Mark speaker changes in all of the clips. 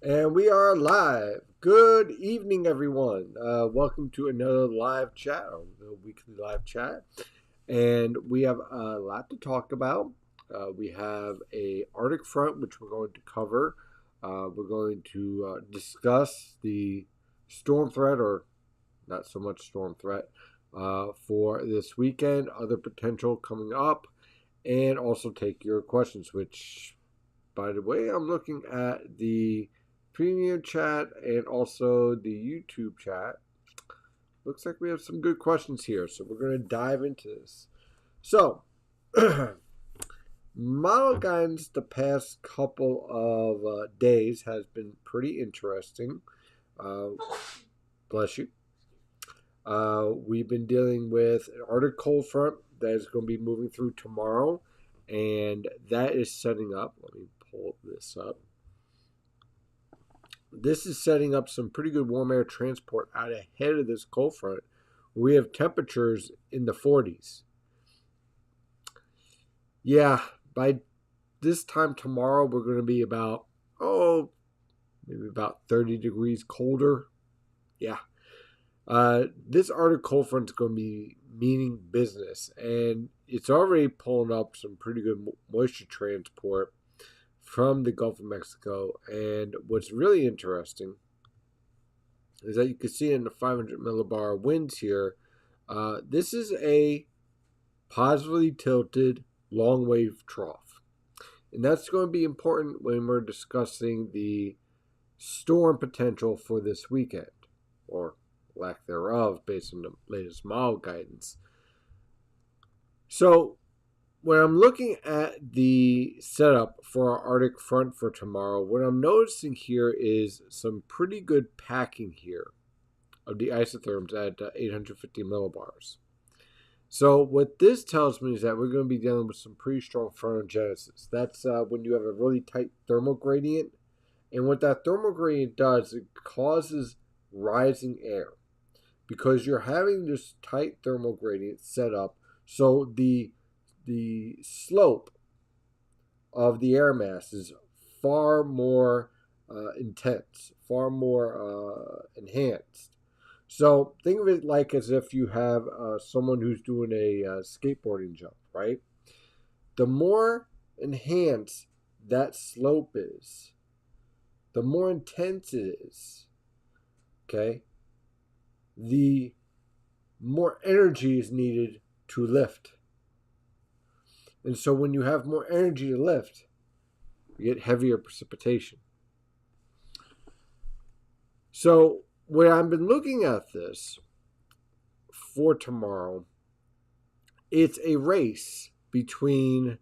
Speaker 1: And we are live. Good evening, everyone. Welcome to another live chat, or the weekly live chat. And we have a lot to talk about. We have a Arctic front, which we're going to cover. We're going to discuss the storm threat, or not so much storm threat, for this weekend, other potential coming up, and also take your questions, which, by the way, I'm looking at the premium chat and also the YouTube chat. Looks like we have some good questions here, so we're going to dive into this. So, model guidance the past couple of days has been pretty interesting. Bless you. We've been dealing with an Arctic cold front that is going to be moving through tomorrow, and that is setting up. Let me pull this up. This is setting up some pretty good warm air transport out ahead of this cold front. We have temperatures in the 40s. Yeah, by this time tomorrow, we're going to be about, maybe about 30 degrees colder. Yeah. This Arctic cold front is going to be meaning business, and it's already pulling up some pretty good moisture transport from the Gulf of Mexico. And what's really interesting is that you can see in the 500 millibar winds here, this is a positively tilted long wave trough. And that's going to be important when we're discussing the storm potential for this weekend, or lack thereof, based on the latest model guidance. So, when I'm looking at the setup for our Arctic front for tomorrow, what I'm noticing here is some pretty good packing here of the isotherms at 850 millibars. So what this tells me is that we're going to be dealing with some pretty strong frontogenesis. That's when you have a really tight thermal gradient. And what that thermal gradient does, it causes rising air. Because you're having this tight thermal gradient set up, so the slope of the air mass is far more intense, far more enhanced. So think of it like as if you have someone who's doing a skateboarding jump, right? The more enhanced that slope is, the more intense it is, okay, the more energy is needed to lift. And so when you have more energy to lift, you get heavier precipitation. So when I've been looking at this for tomorrow, it's a race between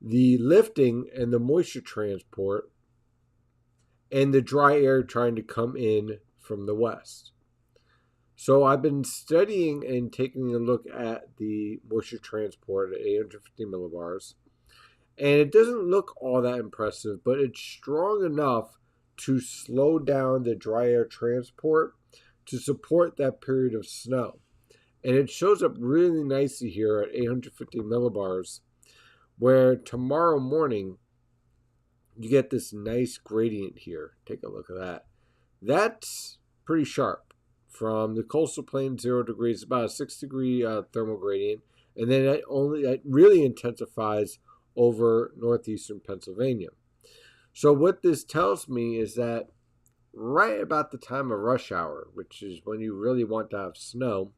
Speaker 1: the lifting and the moisture transport and the dry air trying to come in from the west. So I've been studying and taking a look at the moisture transport at 850 millibars. And it doesn't look all that impressive, but it's strong enough to slow down the dry air transport to support that period of snow. And it shows up really nicely here at 850 millibars, where tomorrow morning you get this nice gradient here. Take a look at that. That's pretty sharp. From the coastal plain, 0 degrees, about a 6-degree thermal gradient, and then that really intensifies over northeastern Pennsylvania. So what this tells me is that right about the time of rush hour, which is when you really want to have snow,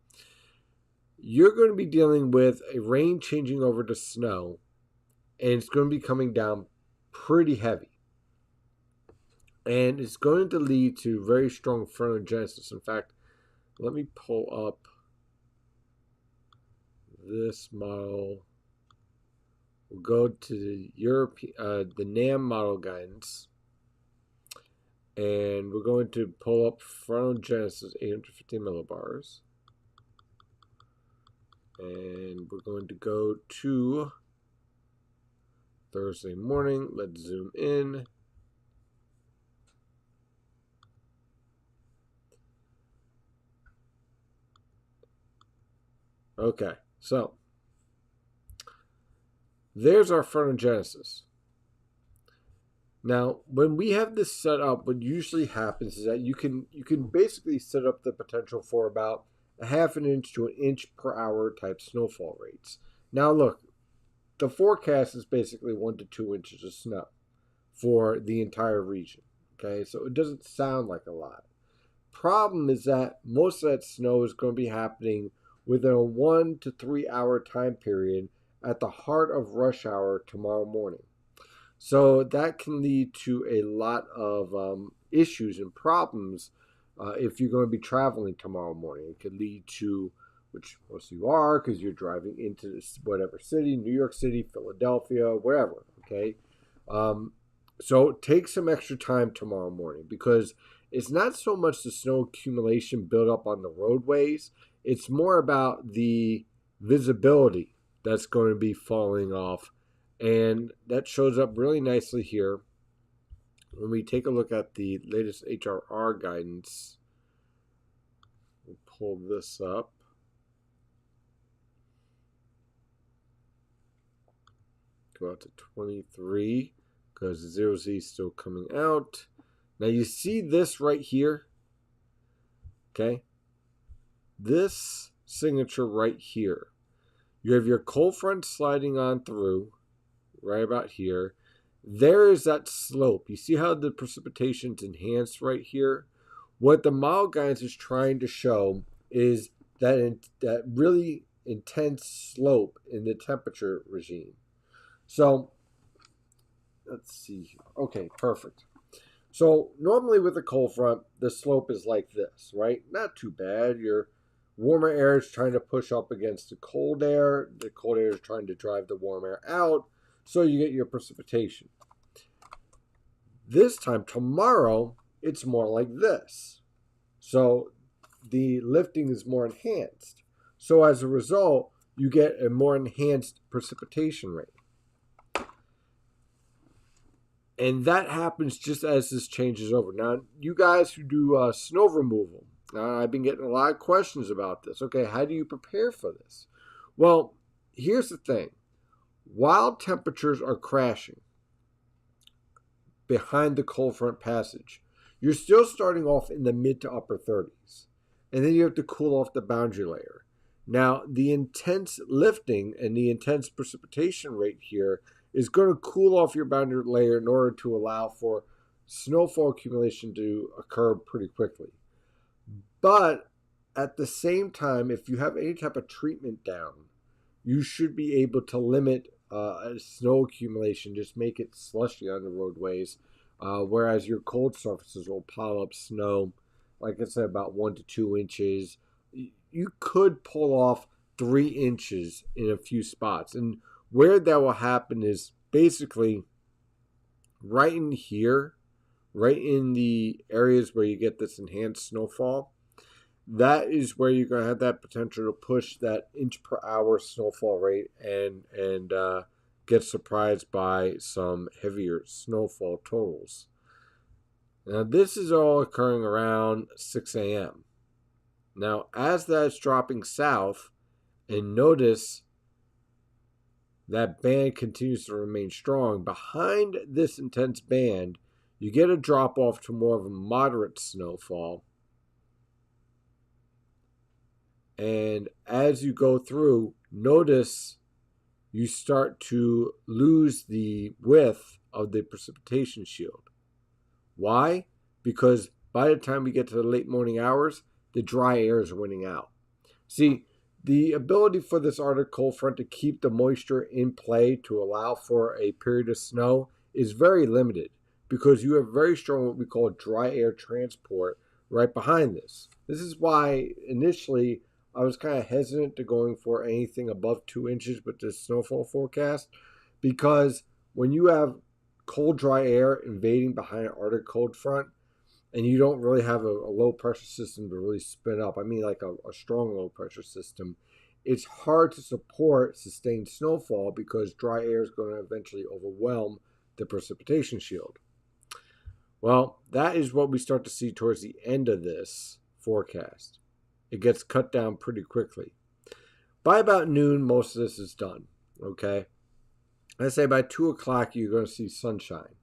Speaker 1: you're going to be dealing with a rain changing over to snow, and it's going to be coming down pretty heavy. And it's going to lead to very strong frontogenesis. In fact, let me pull up this model. We'll go to the NAM model guidance, and we're going to pull up frontogenesis 850 millibars, and we're going to go to Thursday morning. Let's zoom in. Okay, so there's our frontogenesis. Now, when we have this set up, what usually happens is that you can basically set up the potential for about a half an inch to an inch per hour type snowfall rates. Now, look, the forecast is basically 1 to 2 inches of snow for the entire region. Okay, so it doesn't sound like a lot. Problem is that most of that snow is going to be happening within a 1 to 3 hour time period at the heart of rush hour tomorrow morning. So that can lead to a lot of issues and problems if you're going to be traveling tomorrow morning. It could lead to, which most of you are, because you're driving into this, whatever city, New York City, Philadelphia, wherever. Okay, so take some extra time tomorrow morning, because it's not so much the snow accumulation built up on the roadways. It's more about the visibility that's going to be falling off. And that shows up really nicely here when we take a look at the latest HRR guidance. We'll pull this up. Go out to 23 because the 0Z is still coming out. Now you see this right here. Okay. This signature right here. You have your cold front sliding on through right about here. There is that slope. You see how the precipitation's enhanced right here? What the model guidance is trying to show is that really intense slope in the temperature regime. So let's see. Okay, perfect. So normally with a cold front, the slope is like this, right? Not too bad. Your warmer air is trying to push up against the cold air. The cold air is trying to drive the warm air out. So you get your precipitation. This time, tomorrow, it's more like this. So the lifting is more enhanced. So as a result, you get a more enhanced precipitation rate. And that happens just as this changes over. Now, you guys who do snow removal, I've been getting a lot of questions about this. Okay, how do you prepare for this? Well, here's the thing. While temperatures are crashing behind the cold front passage, you're still starting off in the mid to upper 30s. And then you have to cool off the boundary layer. Now, the intense lifting and the intense precipitation rate here is going to cool off your boundary layer in order to allow for snowfall accumulation to occur pretty quickly. But at the same time, if you have any type of treatment down, you should be able to limit snow accumulation, just make it slushy on the roadways, whereas your cold surfaces will pile up snow, like I said, about 1 to 2 inches. You could pull off 3 inches in a few spots. And where that will happen is basically right in here, right in the areas where you get this enhanced snowfall. That is where you're going to have that potential to push that inch per hour snowfall rate and get surprised by some heavier snowfall totals. Now, this is all occurring around 6 a.m. Now, as that's dropping south, and notice that band continues to remain strong, behind this intense band, you get a drop off to more of a moderate snowfall. And as you go through, notice you start to lose the width of the precipitation shield. Why? Because by the time we get to the late morning hours, the dry air is winning out. See, the ability for this Arctic cold front to keep the moisture in play to allow for a period of snow is very limited, because you have very strong what we call dry air transport right behind this. This is why initially I was kind of hesitant to going for anything above 2 inches with this snowfall forecast, because when you have cold, dry air invading behind an Arctic cold front, and you don't really have a low pressure system to really spin up, I mean like a strong low pressure system, it's hard to support sustained snowfall because dry air is going to eventually overwhelm the precipitation shield. Well, that is what we start to see towards the end of this forecast. It gets cut down pretty quickly. By about noon, most of this is done, okay? I say by 2 o'clock, you're going to see sunshine.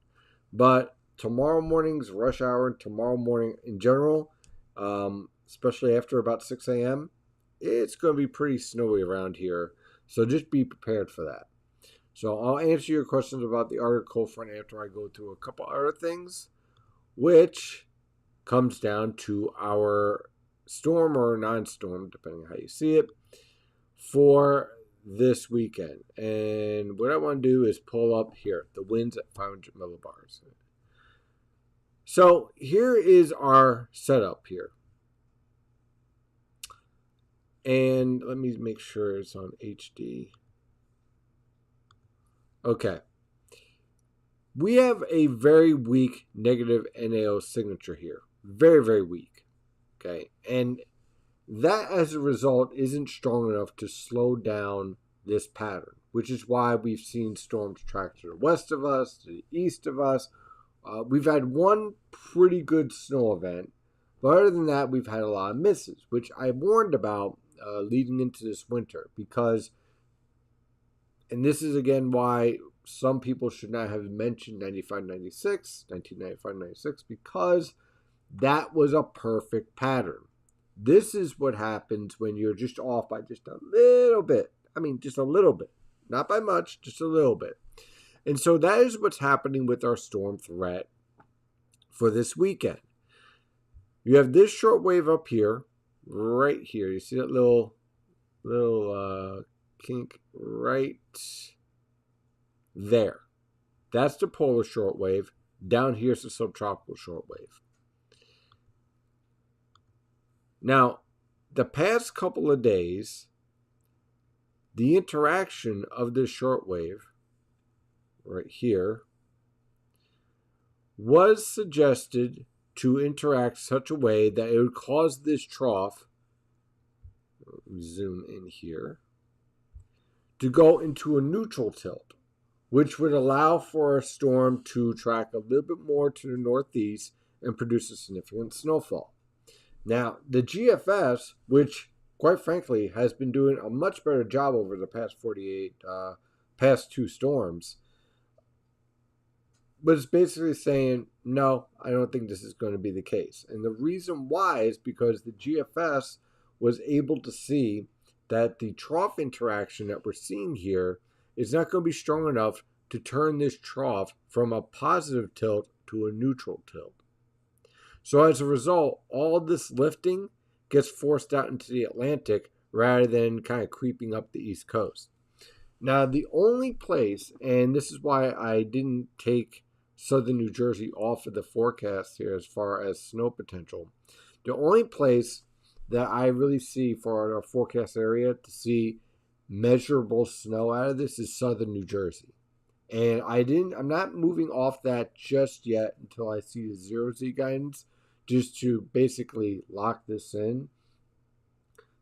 Speaker 1: But tomorrow morning's rush hour, tomorrow morning in general, especially after about 6 a.m., it's going to be pretty snowy around here. So just be prepared for that. So I'll answer your questions about the Arctic cold front after I go through a couple other things, which comes down to our storm or non-storm, depending on how you see it, for this weekend. And what I want to do is pull up here the winds at 500 millibars. So here is our setup here. And let me make sure it's on HD. Okay. We have a very weak negative NAO signature here. Very, very weak. Okay. And that, as a result, isn't strong enough to slow down this pattern, which is why we've seen storms track to the west of us, to the east of us. We've had one pretty good snow event, but other than that, we've had a lot of misses, which I warned about leading into this winter because, and this is again why some people should not have mentioned 1995-96, because that was a perfect pattern. This is what happens when you're just off by just a little bit. I mean, just a little bit. Not by much, just a little bit. And so that is what's happening with our storm threat for this weekend. You have this short wave up here, right here. You see that little kink right there. That's the polar short wave. Down here's the subtropical short wave. Now, the past couple of days, the interaction of this short wave right here was suggested to interact such a way that it would cause this trough, zoom in here, to go into a neutral tilt, which would allow for a storm to track a little bit more to the northeast and produce a significant snowfall. Now, the GFS, which quite frankly has been doing a much better job over the past past two storms, but it's basically saying, no, I don't think this is going to be the case. And the reason why is because the GFS was able to see that the trough interaction that we're seeing here is not going to be strong enough to turn this trough from a positive tilt to a neutral tilt. So as a result, all this lifting gets forced out into the Atlantic rather than kind of creeping up the East Coast. Now, the only place, and this is why I didn't take southern New Jersey off of the forecast here as far as snow potential, the only place that I really see for our forecast area to see measurable snow out of this is southern New Jersey. And I'm not moving off that just yet until I see the 0Z guidance, just to basically lock this in.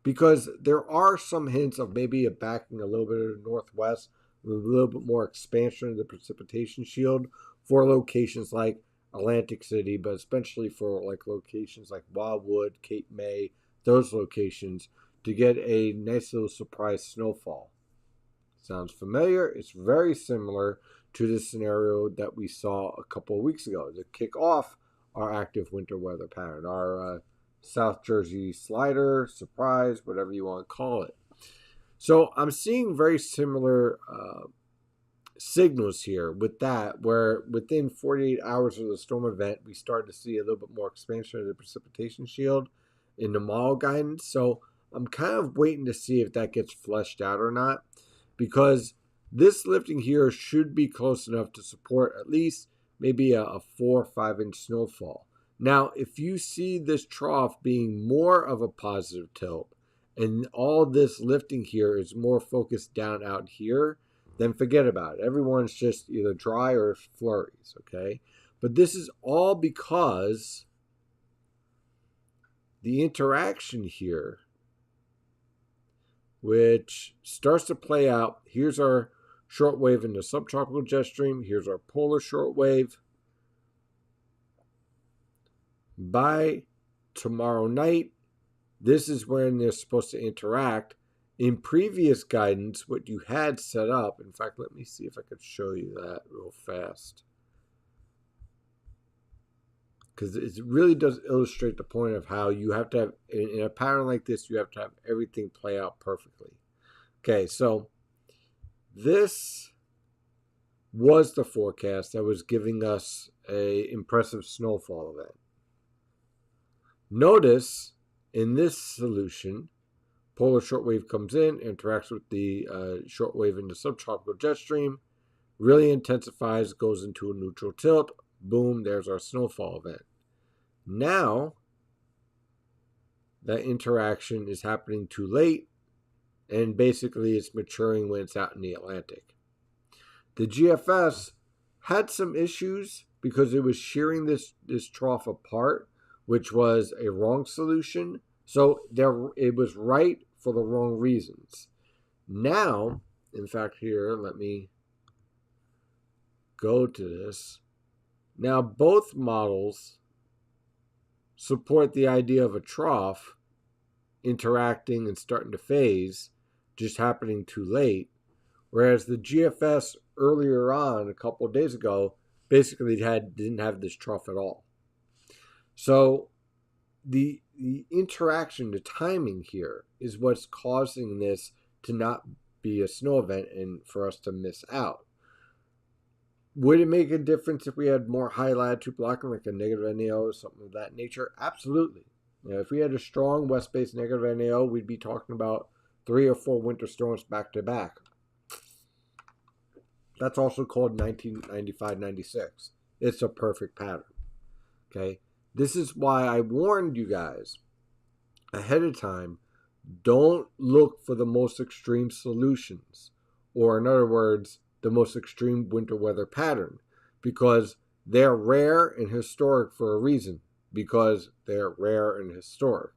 Speaker 1: Because there are some hints of maybe a backing a little bit of the northwest, a little bit more expansion of the precipitation shield for locations like Atlantic City, but especially for like locations like Wildwood, Cape May, those locations, to get a nice little surprise snowfall. Sounds familiar? It's very similar to the scenario that we saw a couple of weeks ago to kick off our active winter weather pattern, our South Jersey slider, surprise, whatever you want to call it. So I'm seeing very similar signals here with that, where within 48 hours of the storm event, we start to see a little bit more expansion of the precipitation shield in the model guidance. So I'm kind of waiting to see if that gets fleshed out or not, because this lifting here should be close enough to support at least maybe a 4 or 5 inch snowfall. Now, if you see this trough being more of a positive tilt and all this lifting here is more focused down out here, then forget about it. Everyone's just either dry or flurries, okay? But this is all because the interaction here, which starts to play out, here's our short wave in the subtropical jet stream. Here's our polar short wave. By tomorrow night, this is when they're supposed to interact. In previous guidance, what you had set up, in fact, let me see if I could show you that real fast. because it really does illustrate the point of how you have to have, in a pattern like this, you have to have everything play out perfectly. Okay, so this was the forecast that was giving us a impressive snowfall event. Notice in this solution, polar shortwave comes in, interacts with the shortwave in the subtropical jet stream, really intensifies, goes into a neutral tilt. Boom, there's our snowfall event. Now, that interaction is happening too late, and basically it's maturing when it's out in the Atlantic. The GFS had some issues because it was shearing this trough apart, which was a wrong solution. So it was right for the wrong reasons. Now, in fact, here, let me go to this. Now, both models support the idea of a trough interacting and starting to phase, just happening too late. Whereas the GFS earlier on, a couple of days ago, basically didn't have this trough at all. So the interaction, the timing here is what's causing this to not be a snow event and for us to miss out. Would it make a difference if we had more high latitude blocking, like a negative NAO or something of that nature? Absolutely. If we had a strong west-based negative NAO, we'd be talking about 3 or 4 winter storms back to back. That's also called 1995-96. It's a perfect pattern. Okay? This is why I warned you guys ahead of time, don't look for the most extreme solutions. Or in other words, the most extreme winter weather pattern. Because they're rare and historic for a reason. Because they're rare and historic.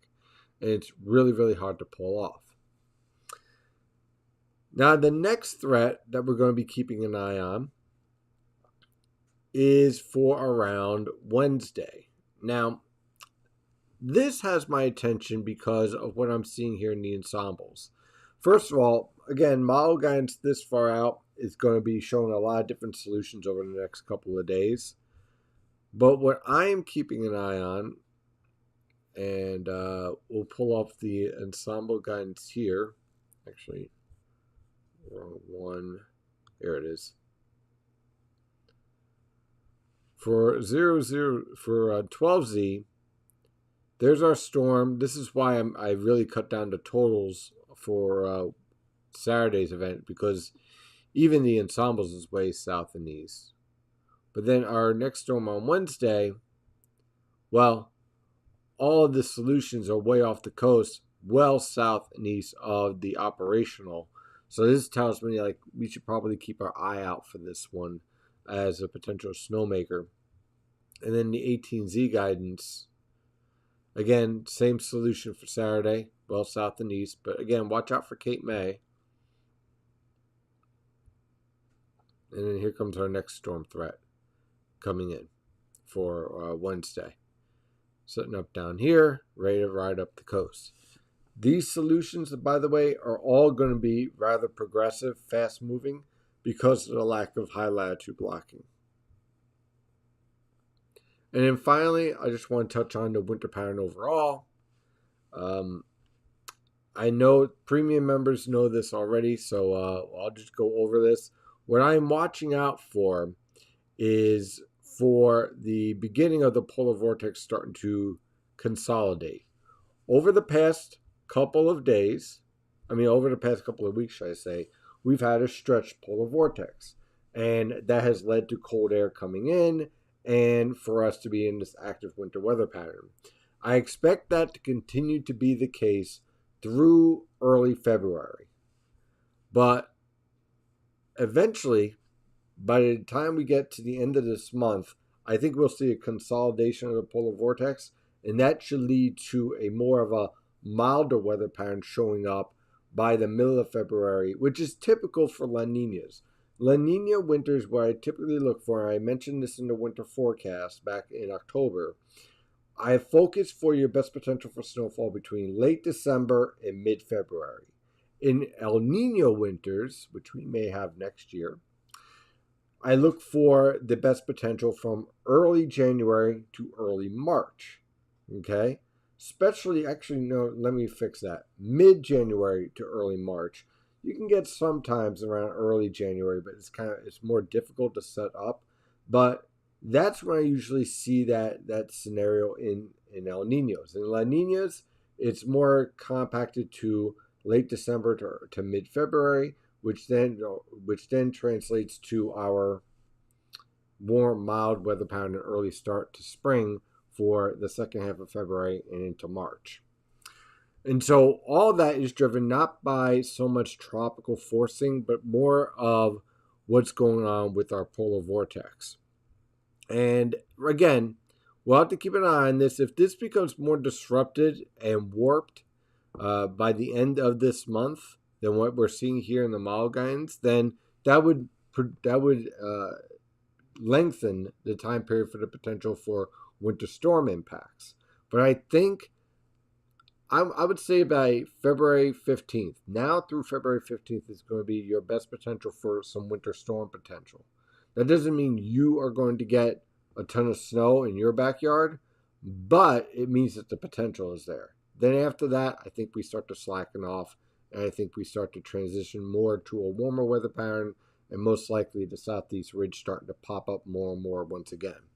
Speaker 1: And it's really, really hard to pull off. Now, the next threat that we're going to be keeping an eye on is for around Wednesday. Now, this has my attention because of what I'm seeing here in the ensembles. First of all, again, model guidance this far out is going to be showing a lot of different solutions over the next couple of days. But what I am keeping an eye on, and we'll pull up the ensemble guidance here. Actually, wrong one. Here it is. For 12Z, there's our storm. This is why I really cut down the totals for Saturday's event, because even the ensembles is way south and east. But then our next storm on Wednesday, well, all of the solutions are way off the coast, well south and east of the operational. So this tells me like we should probably keep our eye out for this one as a potential snowmaker. And then the 18Z guidance, again, same solution for Saturday, well south and east. But again, watch out for Cape May. And then here comes our next storm threat coming in for Wednesday. Setting up down here, ready to ride up the coast. These solutions, by the way, are all going to be rather progressive, fast-moving, because of the lack of high latitude blocking. And then finally, I just want to touch on the winter pattern overall. I know premium members know this already, so I'll just go over this. What I'm watching out for is for the beginning of the polar vortex starting to consolidate. Over the past couple of days, over the past couple of weeks, should I say, we've had a stretched polar vortex. And that has led to cold air coming in and for us to be in this active winter weather pattern. I expect that to continue to be the case through early February. But eventually, by the time we get to the end of this month, I think we'll see a consolidation of the polar vortex, and that should lead to a more of a milder weather pattern showing up by the middle of February, which is typical for La Niñas. La Niña winters, what I typically look for, and I mentioned this in the winter forecast back in October, I focus for your best potential for snowfall between late December and mid-February. In El Nino winters, which we may have next year, I look for the best potential from early January to early March. Okay? Especially, actually, no, let me fix that. Mid January to early March. You can get sometimes around early January, but it's more difficult to set up. But that's when I usually see that scenario in El Ninos. In La Ninas, it's more compacted to late December to mid February, which then translates to our warm, mild weather pattern and early start to spring for the second half of February and into March. And so all that is driven not by so much tropical forcing, but more of what's going on with our polar vortex. And again, we'll have to keep an eye on this. If this becomes more disrupted and warped by the end of this month than what we're seeing here in the Maldives, then that would lengthen the time period for the potential for winter storm impacts. But I think I would say by February 15th, now through February 15th, is going to be your best potential for some winter storm potential. That doesn't mean you are going to get a ton of snow in your backyard, but it means that the potential is there. Then after that, I think we start to slacken off, and I think we start to transition more to a warmer weather pattern, and most likely the southeast ridge starting to pop up more and more once again.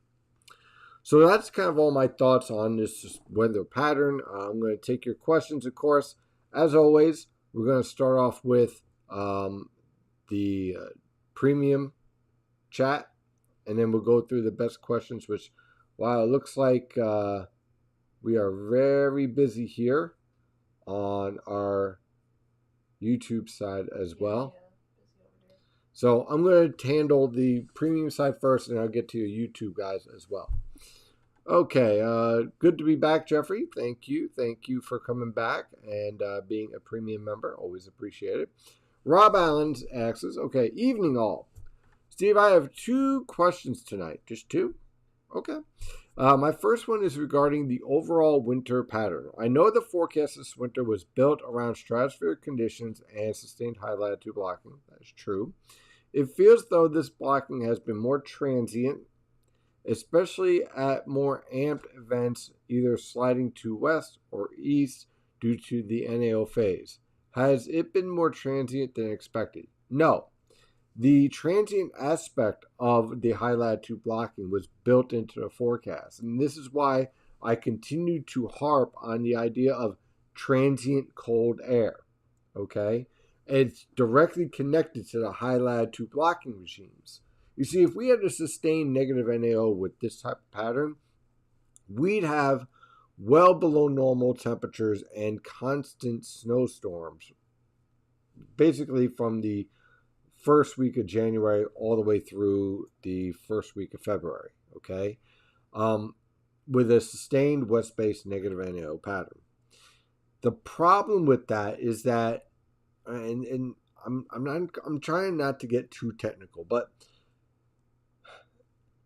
Speaker 1: So that's kind of all my thoughts on this weather pattern. I'm going to take your questions, of course. As always, we're going to start off with the premium chat, and then we'll go through the best questions, which, wow, it looks like we are very busy here on our YouTube side as well. So I'm going to handle the premium side first, and I'll get to your YouTube guys as well. Okay, good to be back, Jeffrey. Thank you for coming back and being a premium member. Always appreciate it. Rob Allen asks, okay, evening all. Steve, I have 2 questions tonight. Just 2? Okay. My first one is regarding the overall winter pattern. I know the forecast this winter was built around stratospheric conditions and sustained high latitude blocking. That is true. It feels though this blocking has been more transient, especially at more amped events, either sliding to west or east due to the NAO phase. Has it been more transient than expected? No. The transient aspect of the high latitude blocking was built into the forecast. And this is why I continue to harp on the idea of transient cold air. Okay? It's directly connected to the high latitude blocking regimes. You see, if we had a sustained negative NAO with this type of pattern, we'd have well below normal temperatures and constant snowstorms, basically from the first week of January all the way through the first week of February, okay? With a sustained west-based negative NAO pattern. The problem with that is that, and I'm trying not to get too technical, but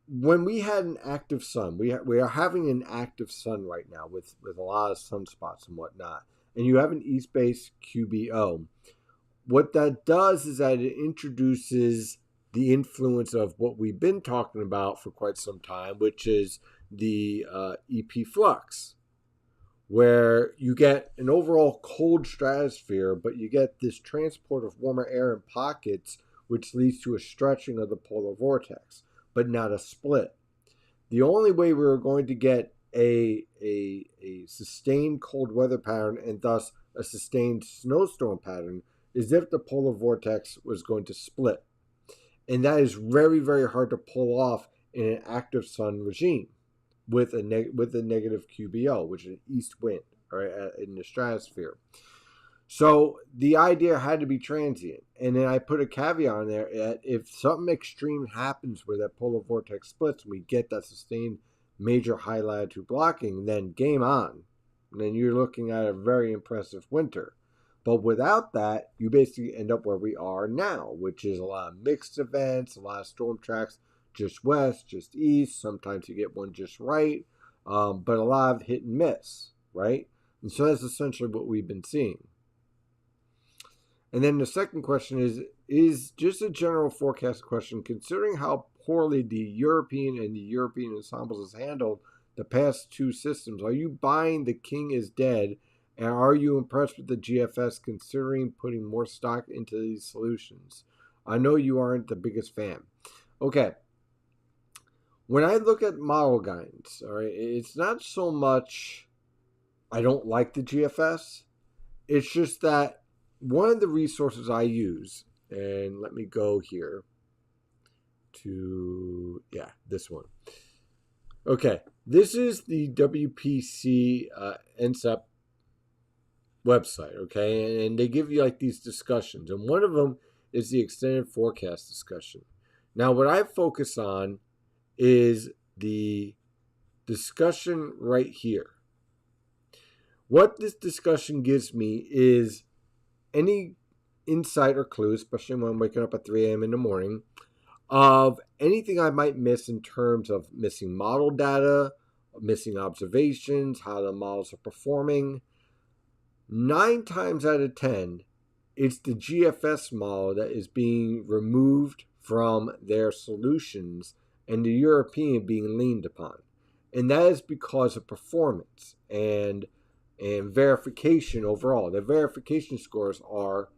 Speaker 1: when we had an active sun, we are having an active sun right now with a lot of sunspots and whatnot, and you have an east-based QBO. What that does is that it introduces the influence of what we've been talking about for quite some time, which is the EP flux, where you get an overall cold stratosphere, but you get this transport of warmer air in pockets, which leads to a stretching of the polar vortex, but not a split. The only way we were going to get a sustained cold weather pattern and thus a sustained snowstorm pattern is if the polar vortex was going to split. And that is very, very hard to pull off in an active sun regime with a negative QBO, which is an east wind, right, in the stratosphere. So the idea had to be transient. And then I put a caveat on there that if something extreme happens where that polar vortex splits and we get that sustained major high latitude blocking, then game on. And then you're looking at a very impressive winter. But without that, you basically end up where we are now, which is a lot of mixed events, a lot of storm tracks, just west, just east. Sometimes you get one just right, but a lot of hit and miss, right? And so that's essentially what we've been seeing. And then the second question is just a general forecast question. Considering how poorly the European and the European ensembles has handled the past two systems, are you buying the king is dead? And are you impressed with the GFS considering putting more stock into these solutions? I know you aren't the biggest fan. Okay. When I look at model guidance, all right, it's not so much I don't like the GFS. It's just that one of the resources I use, and let me go here to, this one. Okay, this is the WPC NCEP website, okay, and they give you like these discussions, and one of them is the extended forecast discussion. Now, what I focus on is the discussion right here. What this discussion gives me is any insight or clue, especially when I'm waking up at 3 a.m. in the morning, of anything I might miss in terms of missing model data, missing observations, how the models are performing. 9 times out of 10, it's the GFS model that is being removed from their solutions and the European being leaned upon. And that is because of performance and verification overall. The verification scores are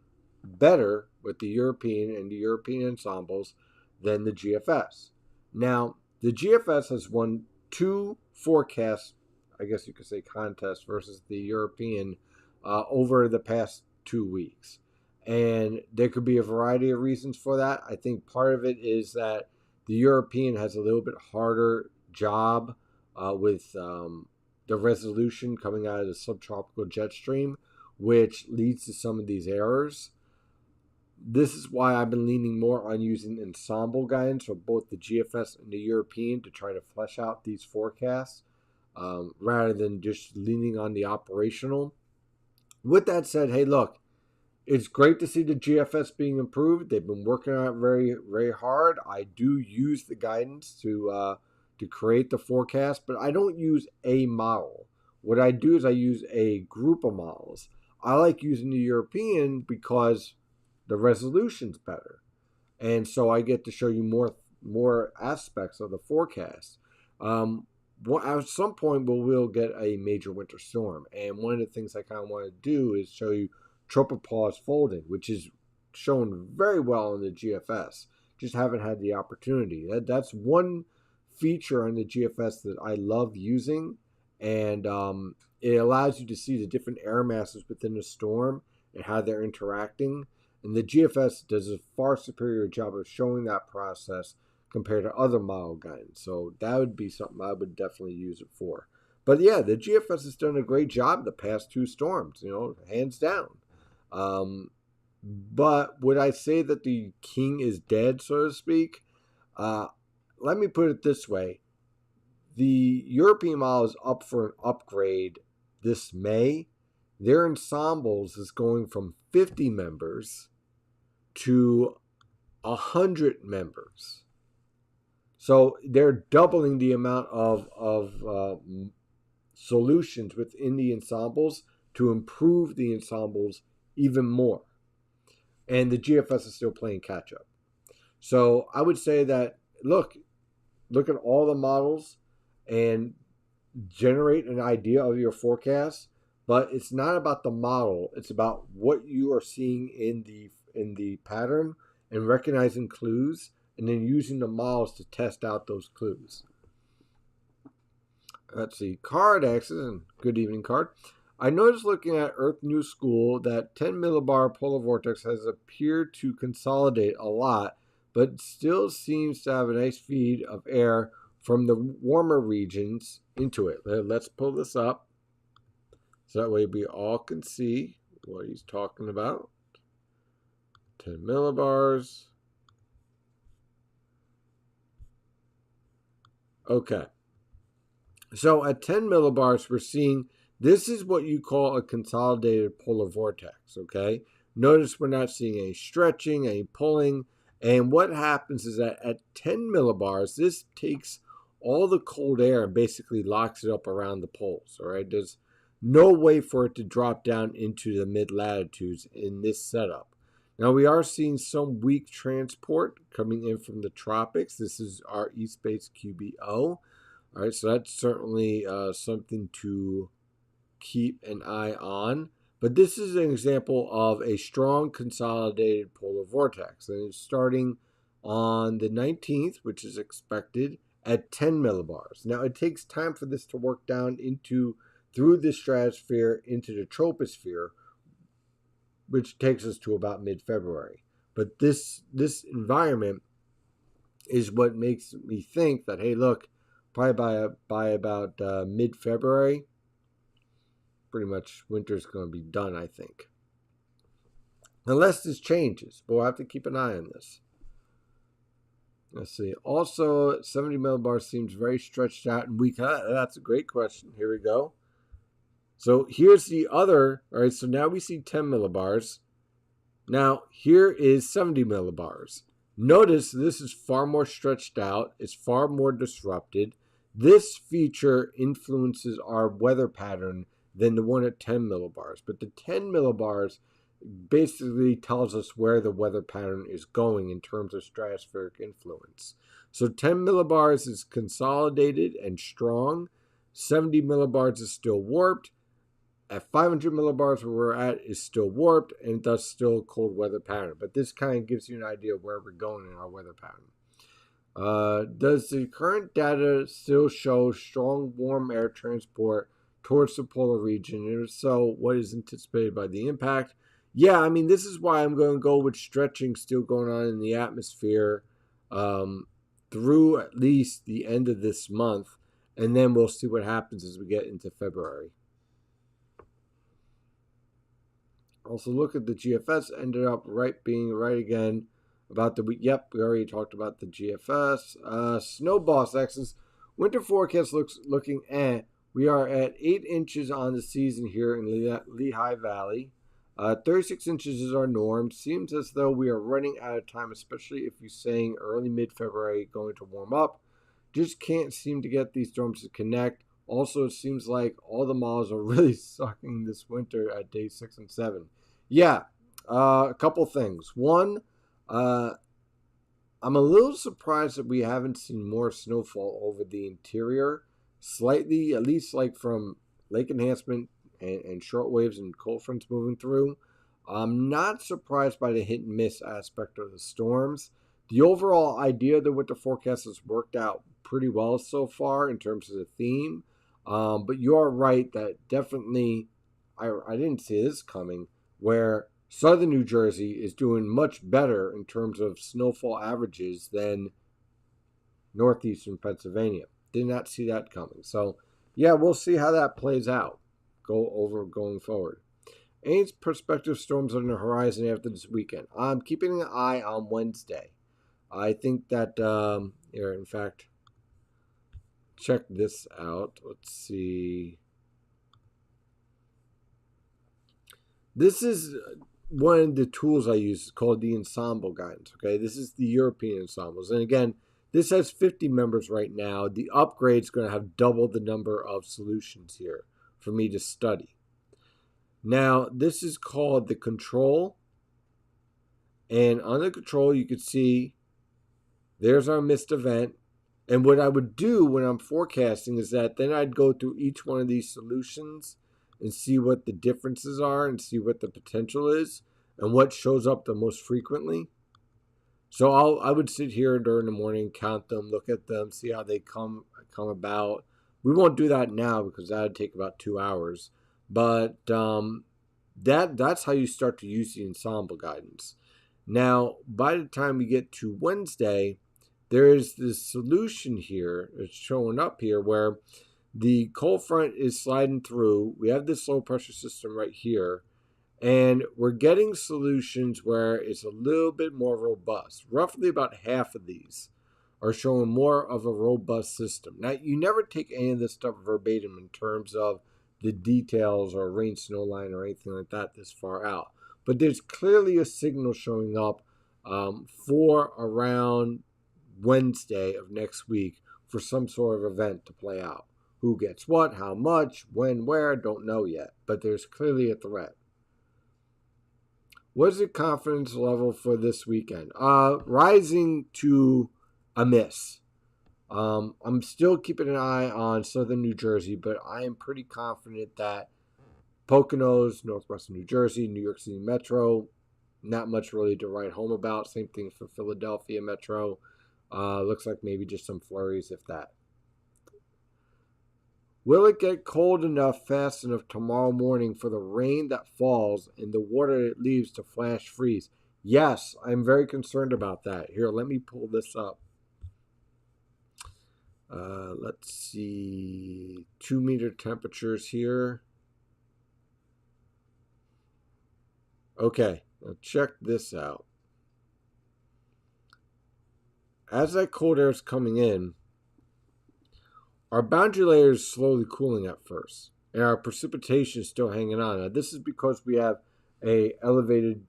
Speaker 1: better with the European and the European ensembles than the GFS. Now, the GFS has won 2 forecasts, I guess you could say contests, versus the European over the past 2 weeks. And there could be a variety of reasons for that. I think part of it is that the European has a little bit harder job with the resolution coming out of the subtropical jet stream, which leads to some of these errors. This is why I've been leaning more on using ensemble guidance for both the GFS and the European to try to flesh out these forecasts rather than just leaning on the operational. With that said, hey, look, it's great to see the GFS being improved. They've been working on it very, very hard. I do use the guidance to create the forecast, but I don't use a model. What I do is I use a group of models. I like using the European because the resolution's better. And so I get to show you more aspects of the forecast. At some point, we'll get a major winter storm. And one of the things I kind of want to do is show you tropopause folding, which is shown very well in the GFS. Just haven't had the opportunity. That's one feature on the GFS that I love using, and it allows you to see the different air masses within the storm and how they're interacting. And the GFS does a far superior job of showing that process compared to other model guidance. So that would be something I would definitely use it for. But yeah, the GFS has done a great job the past 2 storms, hands down. But would I say that the king is dead, so to speak? Let me put it this way. The European model is up for an upgrade this May. Their ensembles is going from 50 members to 100 members. So they're doubling the amount of solutions within the ensembles to improve the ensembles even more. And the GFS is still playing catch up. So I would say that, look at all the models and generate an idea of your forecast, but it's not about the model. It's about what you are seeing in the pattern and recognizing clues and then using the models to test out those clues. Let's see. Card axis, and good evening, Card. I noticed looking at Earth New School that 10 millibar polar vortex has appeared to consolidate a lot, but still seems to have a nice feed of air from the warmer regions into it. Let's pull this up so that way we all can see what he's talking about. 10 millibars. Okay. So at 10 millibars, we're seeing this is what you call a consolidated polar vortex, okay? Notice we're not seeing any stretching, any pulling. And what happens is that at 10 millibars, this takes all the cold air and basically locks it up around the poles, all right? There's no way for it to drop down into the mid-latitudes in this setup. Now, we are seeing some weak transport coming in from the tropics. This is our East Base QBO. All right, so that's certainly something to keep an eye on. But this is an example of a strong consolidated polar vortex. And it's starting on the 19th, which is expected at 10 millibars. Now, it takes time for this to work down through the stratosphere into the troposphere, which takes us to about mid-February. But this environment is what makes me think that, hey, look, probably by about mid-February, pretty much winter's going to be done, I think. Unless this changes, but we'll have to keep an eye on this. Let's see. Also, 70 millibars seems very stretched out and weak. That's a great question. Here we go. So here's the other. All right, so now we see 10 millibars. Now, here is 70 millibars. Notice this is far more stretched out. It's far more disrupted. This feature influences our weather pattern than the one at 10 millibars. But the 10 millibars basically tells us where the weather pattern is going in terms of stratospheric influence. So 10 millibars is consolidated and strong. 70 millibars is still warped. At 500 millibars where we're at is still warped and thus still a cold weather pattern. But this kind of gives you an idea of where we're going in our weather pattern. Does the current data still show strong warm air transport towards the polar region? And if so, what is anticipated by the impact? Yeah, I mean, this is why I'm going to go with stretching still going on in the atmosphere through at least the end of this month. And then we'll see what happens as we get into February. Also, look at the GFS. Ended up being right again about the week. Yep, we already talked about the GFS. Snow Boss X's winter forecast looking at. We are at 8 inches on the season here in Lehigh Valley. 36 inches is our norm. Seems as though we are running out of time, especially if you're saying early mid-February going to warm up. Just can't seem to get these storms to connect. Also, it seems like all the models are really sucking this winter at day 6 and 7. Yeah, a couple things. One, I'm a little surprised that we haven't seen more snowfall over the interior. Slightly, at least like from lake enhancement and short waves and cold fronts moving through. I'm not surprised by the hit and miss aspect of the storms. The overall idea of the winter forecast has worked out pretty well so far in terms of the theme. But you are right that definitely, I didn't see this coming, where southern New Jersey is doing much better in terms of snowfall averages than northeastern Pennsylvania. Did not see that coming. So, yeah, we'll see how that plays out going forward. Any prospective storms on the horizon after this weekend? I'm keeping an eye on Wednesday. I think that, here, in fact, check this out. Let's see. This is one of the tools I use called the ensemble guidance. Okay, this is the European ensembles. And again, this has 50 members right now. The upgrade is going to have double the number of solutions here for me to study. Now, this is called the control. And on the control, you can see there's our missed event. And what I would do when I'm forecasting is that then I'd go through each one of these solutions and see what the differences are and see what the potential is and what shows up the most frequently. So I would sit here during the morning, count them, look at them, see how they come about. We won't do that now because that would take about 2 hours. But that's how you start to use the ensemble guidance. Now, by the time we get to Wednesday, there is this solution here. It's showing up here where the cold front is sliding through. We have this low pressure system right here. And we're getting solutions where it's a little bit more robust. Roughly about half of these are showing more of a robust system. Now, you never take any of this stuff verbatim in terms of the details or rain snow line or anything like that this far out. But there's clearly a signal showing up for around Wednesday of next week for some sort of event to play out. Who gets what, how much, when, where, don't know yet. But there's clearly a threat. What's the confidence level for this weekend? Rising to a miss. I'm still keeping an eye on southern New Jersey, but I am pretty confident that Poconos, northwestern New Jersey, New York City Metro, not much really to write home about. Same thing for Philadelphia Metro. Looks like maybe just some flurries, if that. Will it get cold enough fast enough tomorrow morning for the rain that falls and the water it leaves to flash freeze? Yes, I'm very concerned about that. Here, let me pull this up. Let's see. 2-meter temperatures here. Okay, now check this out. As that cold air is coming in, our boundary layer is slowly cooling at first, and our precipitation is still hanging on. Now, this is because we have a elevated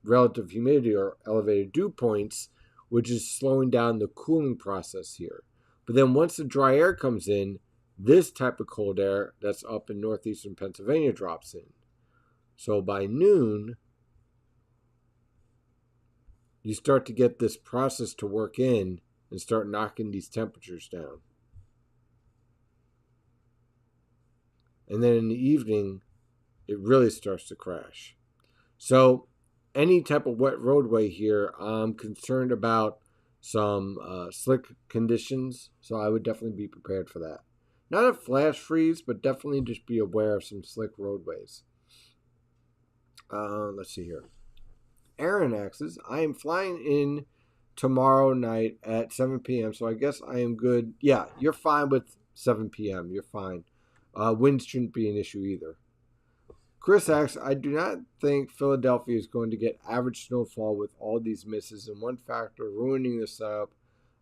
Speaker 1: relative humidity or elevated dew points, which is slowing down the cooling process here. But then once the dry air comes in, this type of cold air that's up in northeastern Pennsylvania drops in. So by noon, you start to get this process to work in and start knocking these temperatures down. And then in the evening, it really starts to crash. So any type of wet roadway here, I'm concerned about some slick conditions. So I would definitely be prepared for that. Not a flash freeze, but definitely just be aware of some slick roadways. Let's see here. Aaron asks, I am flying in tomorrow night at 7 p.m. So I guess I am good. Yeah, you're fine with 7 p.m. You're fine. Wind shouldn't be an issue either. Chris asks, I do not think Philadelphia is going to get average snowfall with all these misses, and one factor ruining the setup.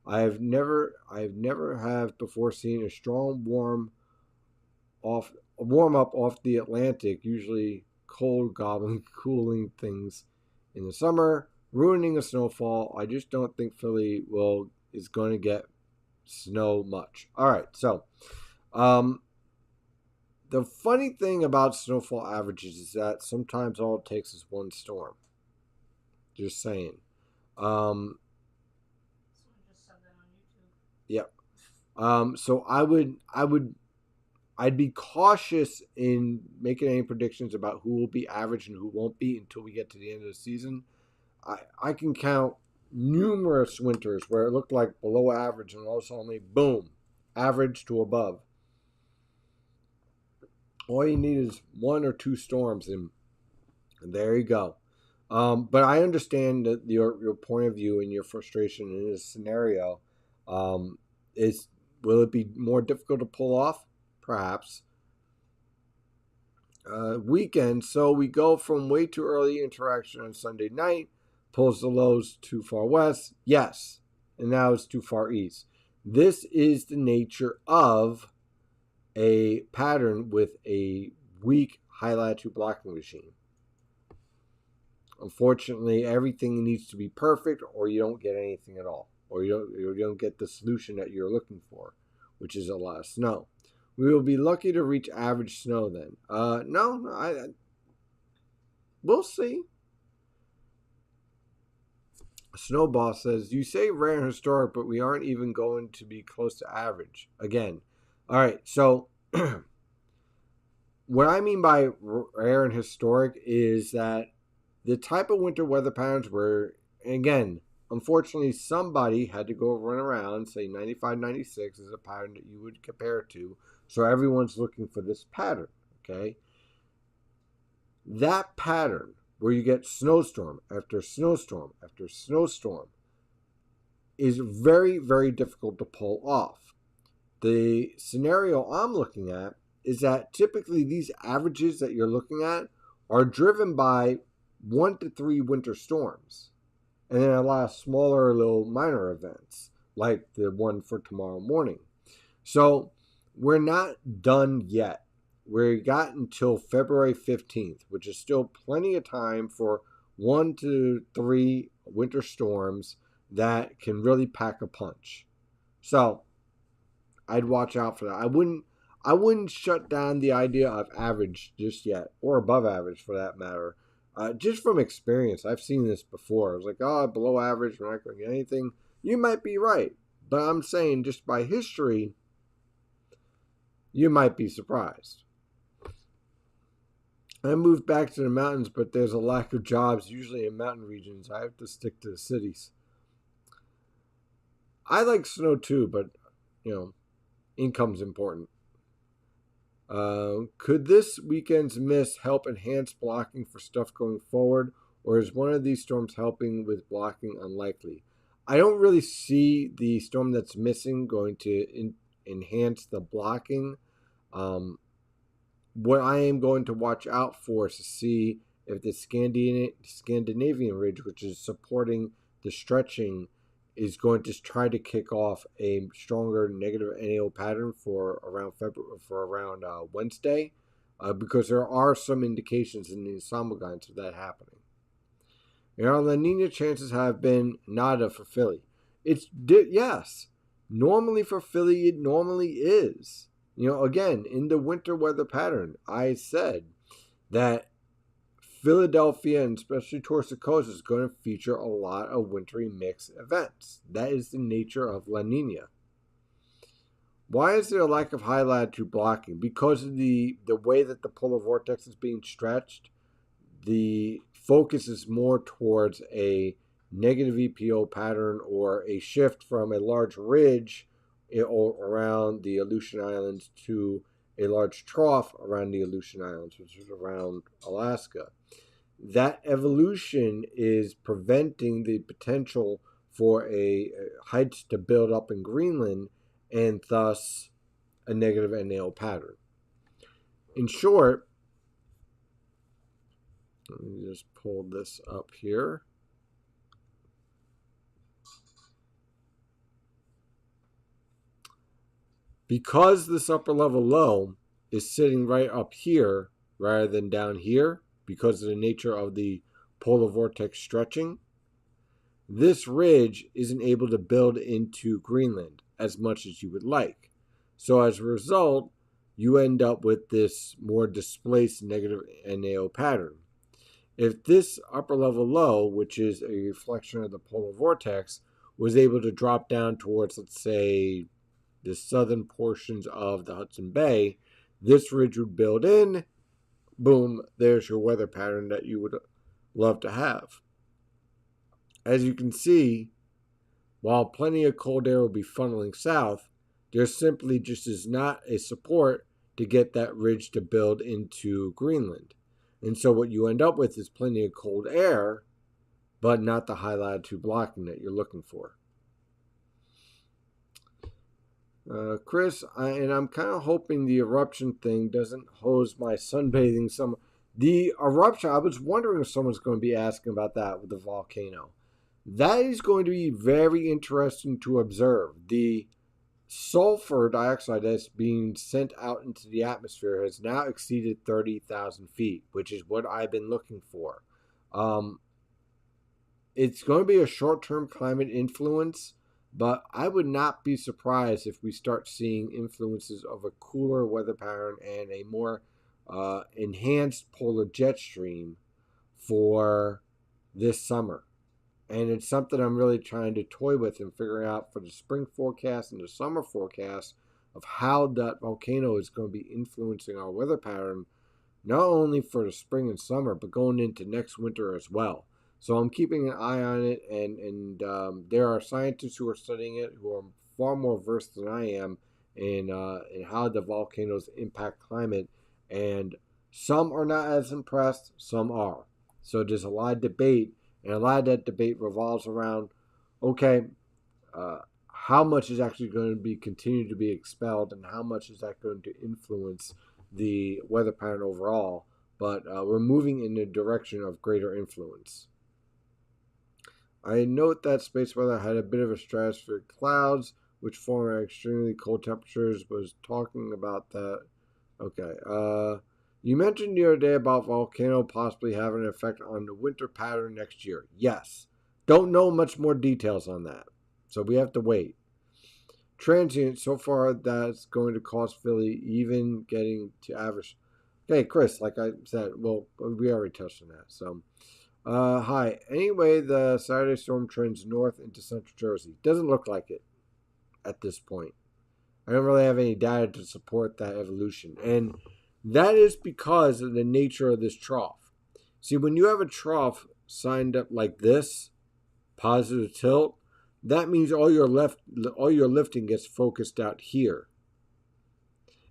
Speaker 1: I have never have before seen a strong warm up off the Atlantic, usually cold gobbling cooling things in the summer, ruining a snowfall. I just don't think Philly is going to get snow much. All right, so the funny thing about snowfall averages is that sometimes all it takes is one storm. Just saying.
Speaker 2: Someone just said that on YouTube.
Speaker 1: Yep. So I'd be cautious in making any predictions about who will be average and who won't be until we get to the end of the season. I can count numerous winters where it looked like below average and all of a sudden, boom, average to above. All you need is one or two storms, and there you go. But I understand that your point of view and your frustration in this scenario. Will it be more difficult to pull off? Perhaps. Weekend, so we go from way too early interaction on Sunday night, pulls the lows too far west, yes, and now it's too far east. This is the nature of a pattern with a weak high latitude blocking regime. Unfortunately, everything needs to be perfect, or you don't get anything at all, or you don't get the solution that you're looking for, which is a lot of snow. We will be lucky to reach average snow then. No, we'll see. Snowball says, you say rare and historic, but we aren't even going to be close to average. Again. All right, so what I mean by rare and historic is that the type of winter weather patterns where, again, unfortunately, somebody had to go run around and say 95, 96 is a pattern that you would compare it to. So everyone's looking for this pattern, okay? That pattern where you get snowstorm after snowstorm after snowstorm is very, very difficult to pull off. The scenario I'm looking at is that typically these averages that you're looking at are driven by 1 to 3 winter storms, and then a lot of smaller little minor events like the one for tomorrow morning. So we're not done yet. We got until February 15th, which is still plenty of time for 1 to 3 winter storms that can really pack a punch. So I'd watch out for that. I wouldn't shut down the idea of average just yet, or above average for that matter. Just from experience, I've seen this before. I was like, oh, below average, we're not going to get anything. You might be right. But I'm saying just by history, you might be surprised. I moved back to the mountains, but there's a lack of jobs, usually in mountain regions. I have to stick to the cities. I like snow too, but, income's important. Could this weekend's miss help enhance blocking for stuff going forward, or is one of these storms helping with blocking unlikely? I don't really see the storm that's missing going to enhance the blocking. What I am going to watch out for is to see if the Scandinavian ridge, which is supporting the stretching, is going to try to kick off a stronger negative NAO pattern for around Wednesday, because there are some indications in the ensemble guides of that happening. Our La Nina chances have been nada for Philly. Yes, normally for Philly it normally is. Again, in the winter weather pattern, I said that Philadelphia, and especially towards the coast, is going to feature a lot of wintry mix events. That is the nature of La Nina. Why is there a lack of high latitude blocking? Because of the way that the polar vortex is being stretched, the focus is more towards a negative EPO pattern or a shift from a large ridge around the Aleutian Islands to a large trough around the Aleutian Islands, which is around Alaska. That evolution is preventing the potential for a heights to build up in Greenland and thus a negative NAO pattern. In short, let me just pull this up here. Because this upper level low is sitting right up here rather than down here, because of the nature of the polar vortex stretching, this ridge isn't able to build into Greenland as much as you would like. So as a result, you end up with this more displaced negative NAO pattern. If this upper level low, which is a reflection of the polar vortex, was able to drop down towards, let's say, the southern portions of the Hudson Bay, this ridge would build in. Boom, there's your weather pattern that you would love to have. As you can see, while plenty of cold air will be funneling south, there simply just is not a support to get that ridge to build into Greenland. And so what you end up with is plenty of cold air, but not the high latitude blocking that you're looking for. Chris, I'm kind of hoping the eruption thing doesn't hose my sunbathing summer. The eruption, I was wondering if someone's going to be asking about that with the volcano. That is going to be very interesting to observe. The sulfur dioxide that's being sent out into the atmosphere has now exceeded 30,000 feet, which is what I've been looking for. It's going to be a short-term climate influence, but I would not be surprised if we start seeing influences of a cooler weather pattern and a more enhanced polar jet stream for this summer. And it's something I'm really trying to toy with and figuring out for the spring forecast and the summer forecast of how that volcano is going to be influencing our weather pattern, not only for the spring and summer, but going into next winter as well. So I'm keeping an eye on it, and there are scientists who are studying it who are far more versed than I am in how the volcanoes impact climate. And some are not as impressed, some are. So there's a lot of debate, and a lot of that debate revolves around, okay, how much is actually going to be continued to be expelled, and how much is that going to influence the weather pattern overall. But we're moving in the direction of greater influence. I note that space weather had a bit of a stratospheric clouds, which form at extremely cold temperatures. Was talking about that. Okay. You mentioned the other day about volcano possibly having an effect on the winter pattern next year. Yes. Don't know much more details on that. So we have to wait. Transient, so far that's going to cost Philly even getting to average. Okay, Chris, like I said, well, we already touched on that. So, hi. Anyway, the Saturday storm trends north into central Jersey. Doesn't look like it at this point. I don't really have any data to support that evolution. And that is because of the nature of this trough. See, when you have a trough signed up like this, positive tilt, that means all your lifting gets focused out here.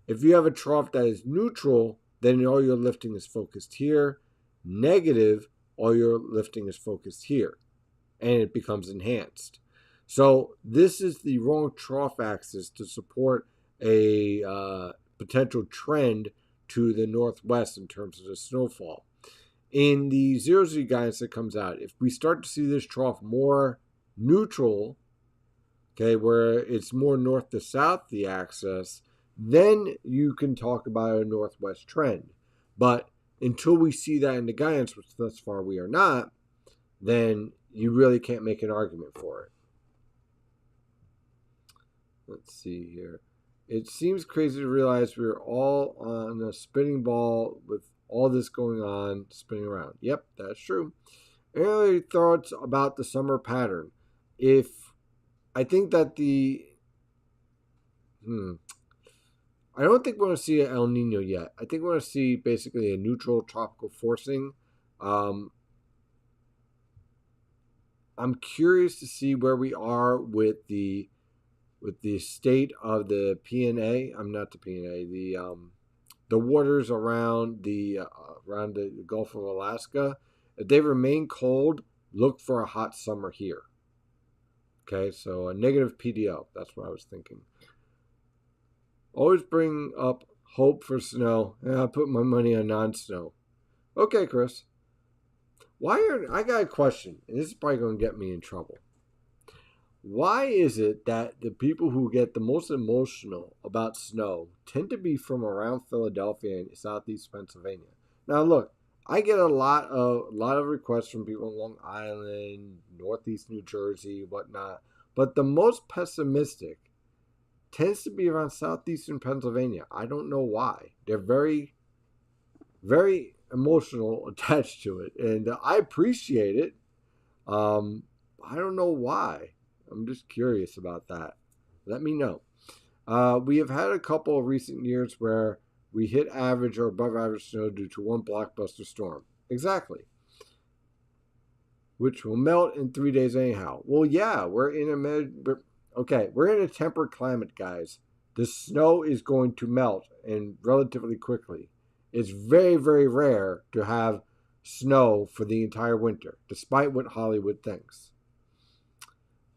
Speaker 1: If you have a trough that is neutral, then all your lifting is focused here. Negative, all your lifting is focused here. And it becomes enhanced. So this is the wrong trough axis to support a potential trend to the northwest in terms of the snowfall. In the 0Z guidance that comes out, if we start to see this trough more neutral, okay, where it's more north to south, the axis, then you can talk about a northwest trend. But until we see that in the guidance, which thus far we are not, then you really can't make an argument for it. Let's see here. It seems crazy to realize we're all on a spinning ball with all this going on, spinning around. Yep, that's true. Early thoughts about the summer pattern. If I think that I don't think we're going to see an El Nino yet. I think we're going to see basically a neutral tropical forcing. I'm curious to see where we are with the state of the PNA. I'm not the PNA. The waters around the Gulf of Alaska. If they remain cold, look for a hot summer here. Okay, so a negative PDO. That's what I was thinking. Always bring up hope for snow. Yeah, I put my money on non-snow. Okay, Chris. I got a question, and this is probably going to get me in trouble. Why is it that the people who get the most emotional about snow tend to be from around Philadelphia and southeast Pennsylvania? Now, look, I get a lot of requests from people in Long Island, northeast New Jersey, whatnot, but the most pessimistic tends to be around southeastern Pennsylvania. I don't know why. They're very, very emotional attached to it, and I appreciate it. I don't know why. I'm just curious about that. Let me know. We have had a couple of recent years where we hit average or above average snow due to one blockbuster storm. Exactly. Which will melt in 3 days anyhow. Well, yeah, we're in a temperate climate, guys. The snow is going to melt and relatively quickly. It's very, very rare to have snow for the entire winter, despite what Hollywood thinks.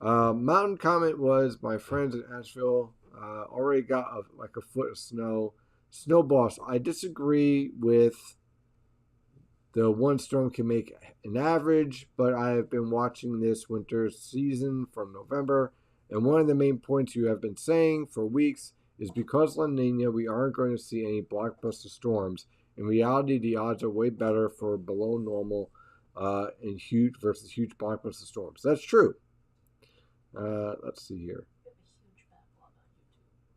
Speaker 1: Mountain comment was my friends in Asheville already got a foot of snow. Snow boss, I disagree with the one storm can make an average, but I have been watching this winter season from November, and one of the main points you have been saying for weeks is because La Nina, we aren't going to see any blockbuster storms. In reality, the odds are way better for below normal and huge blockbuster storms. That's true. Let's see here.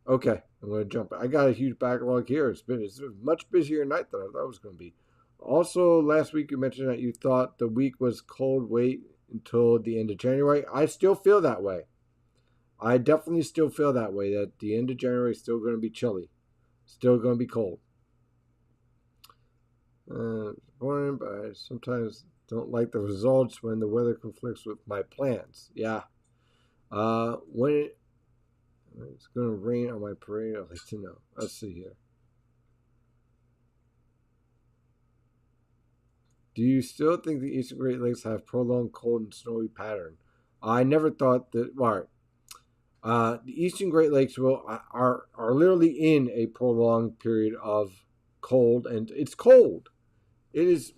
Speaker 1: Okay, I'm going to jump. I got a huge backlog here. It's a much busier night than I thought it was going to be. Also, last week you mentioned that you thought the week was cold. Wait until the end of January. I still feel that way. I definitely still feel that way, that the end of January is still going to be chilly. Still going to be cold. Boring, but I sometimes don't like the results when the weather conflicts with my plans. Yeah. When it's going to rain on my parade, I'd like to know. Let's see here. Do you still think the Eastern Great Lakes have prolonged cold and snowy pattern? I never thought that. All right. The Eastern Great Lakes are literally in a prolonged period of cold, and it's cold. It is.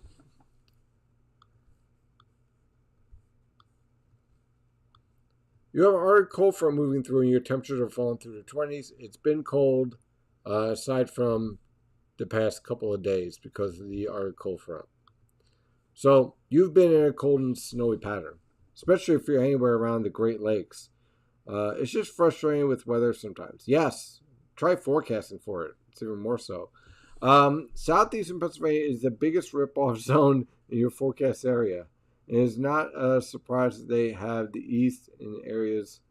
Speaker 1: You have an Arctic cold front moving through, and your temperatures are falling through the 20s. It's been cold, aside from the past couple of days because of the Arctic cold front. So you've been in a cold and snowy pattern, especially if you're anywhere around the Great Lakes. It's just frustrating with weather sometimes. Yes, try forecasting for it. It's even more so. Southeastern Pennsylvania is the biggest rip-off zone in your forecast area. It is not a surprise that they have the east in areas.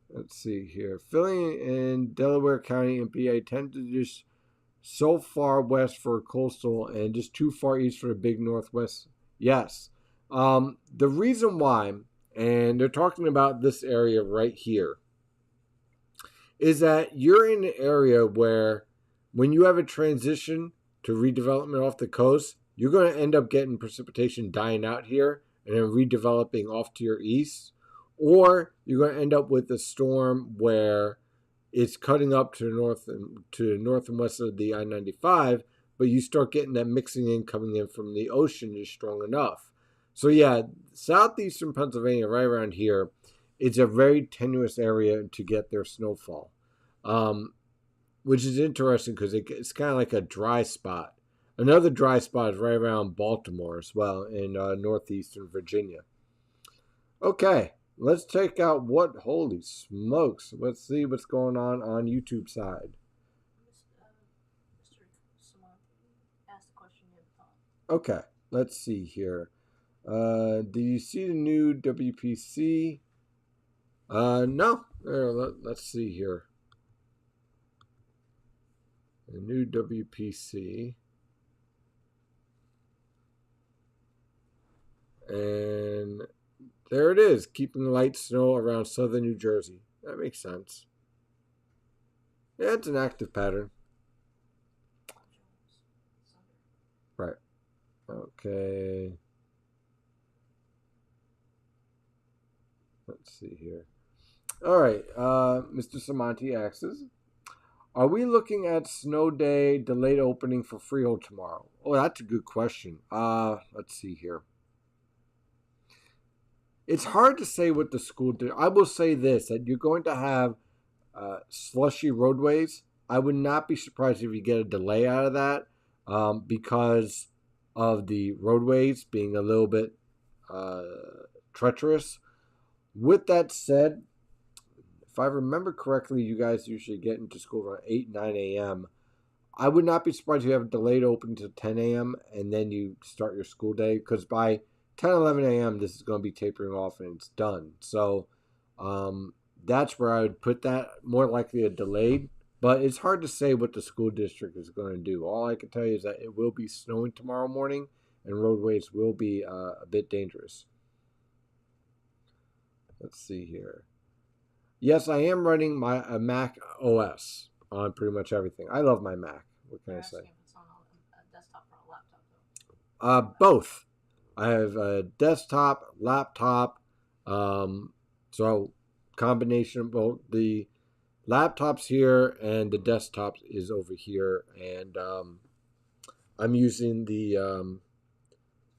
Speaker 1: Let's see here. Philly and Delaware County and PA tend to just so far west for coastal and just too far east for the big northwest. Yes. The reason why, and they're talking about this area right here, is that you're in an area where when you have a transition to redevelopment off the coast, you're going to end up getting precipitation dying out here and then redeveloping off to your east. Or you're going to end up with a storm where it's cutting up to the north and west of the I-95, but you start getting that mixing in coming in from the ocean is strong enough. So yeah, southeastern Pennsylvania, right around here, it's a very tenuous area to get their snowfall, which is interesting because it's kind of like a dry spot. Another dry spot is right around Baltimore as well in northeastern Virginia. Okay, let's check out what, holy smokes, let's see what's going on YouTube side.
Speaker 2: Mr. Simon asked a question you haven't thought.
Speaker 1: Okay, let's see here. Do you see the new WPC? No. Let's see here. The new WPC. And there it is, keeping light snow around southern New Jersey. That makes sense. Yeah, it's an active pattern. Right. Okay. Let's see here. All right. Mr. Samanti asks, are we looking at snow day delayed opening for Freehold tomorrow? Oh, that's a good question. Let's see here. It's hard to say what the school did. I will say this, that you're going to have slushy roadways. I would not be surprised if you get a delay out of that because of the roadways being a little bit treacherous. With that said, if I remember correctly, you guys usually get into school around 8, 9 a.m. I would not be surprised if you have a delayed open to 10 a.m. and then you start your school day, because by 10, 11 a.m., this is going to be tapering off and it's done. So that's where I would put that, more likely a delayed. But it's hard to say what the school district is going to do. All I can tell you is that it will be snowing tomorrow morning and roadways will be a bit dangerous. Let's see here. Yes, I am running my Mac OS on pretty much everything. I love my Mac. What can I say?
Speaker 2: If it's on a desktop or a laptop, though.
Speaker 1: Both. I have a desktop, laptop, so combination of both. The laptop's here and the desktop is over here, and I'm using the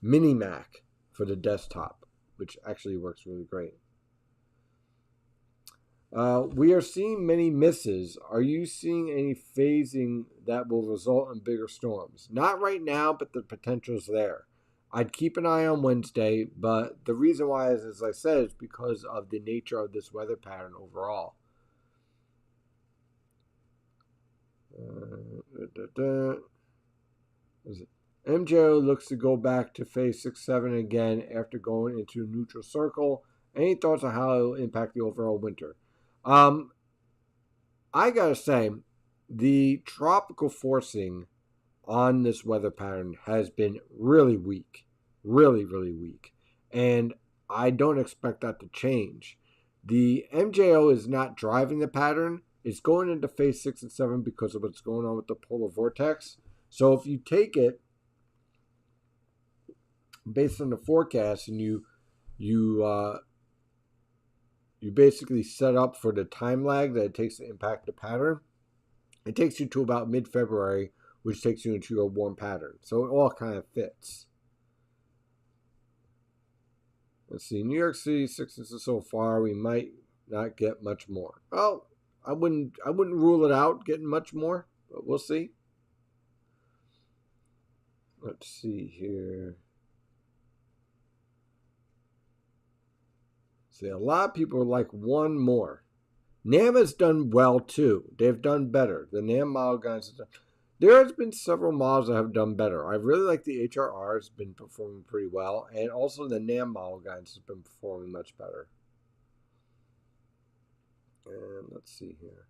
Speaker 1: mini Mac for the desktop, which actually works really great. We are seeing many misses. Are you seeing any phasing that will result in bigger storms? Not right now, but the potential is there. I'd keep an eye on Wednesday, but the reason why is, as I said, is because of the nature of this weather pattern overall. MJO looks to go back to phase 6, 7 again after going into neutral circle. Any thoughts on how it will impact the overall winter? I gotta say, the tropical forcing on this weather pattern has been really weak. Really, really weak. And I don't expect that to change. The MJO is not driving the pattern. It's going into phase 6 and 7 because of what's going on with the polar vortex. So if you take it based on the forecast and you basically set up for the time lag that it takes to impact the pattern, it takes you to about mid-February, which takes you into a warm pattern. So it all kind of fits. Let's see, New York City, 6 inches so far. We might not get much more. Well, I wouldn't rule it out getting much more, but we'll see. Let's see here. See, a lot of people are like one more. NAM has done well too. They've done better. The NAM model guys have done. There has been several models that have done better. I really like the HRR. It's been performing pretty well. And also the NAM model guidance has been performing much better. And let's see here.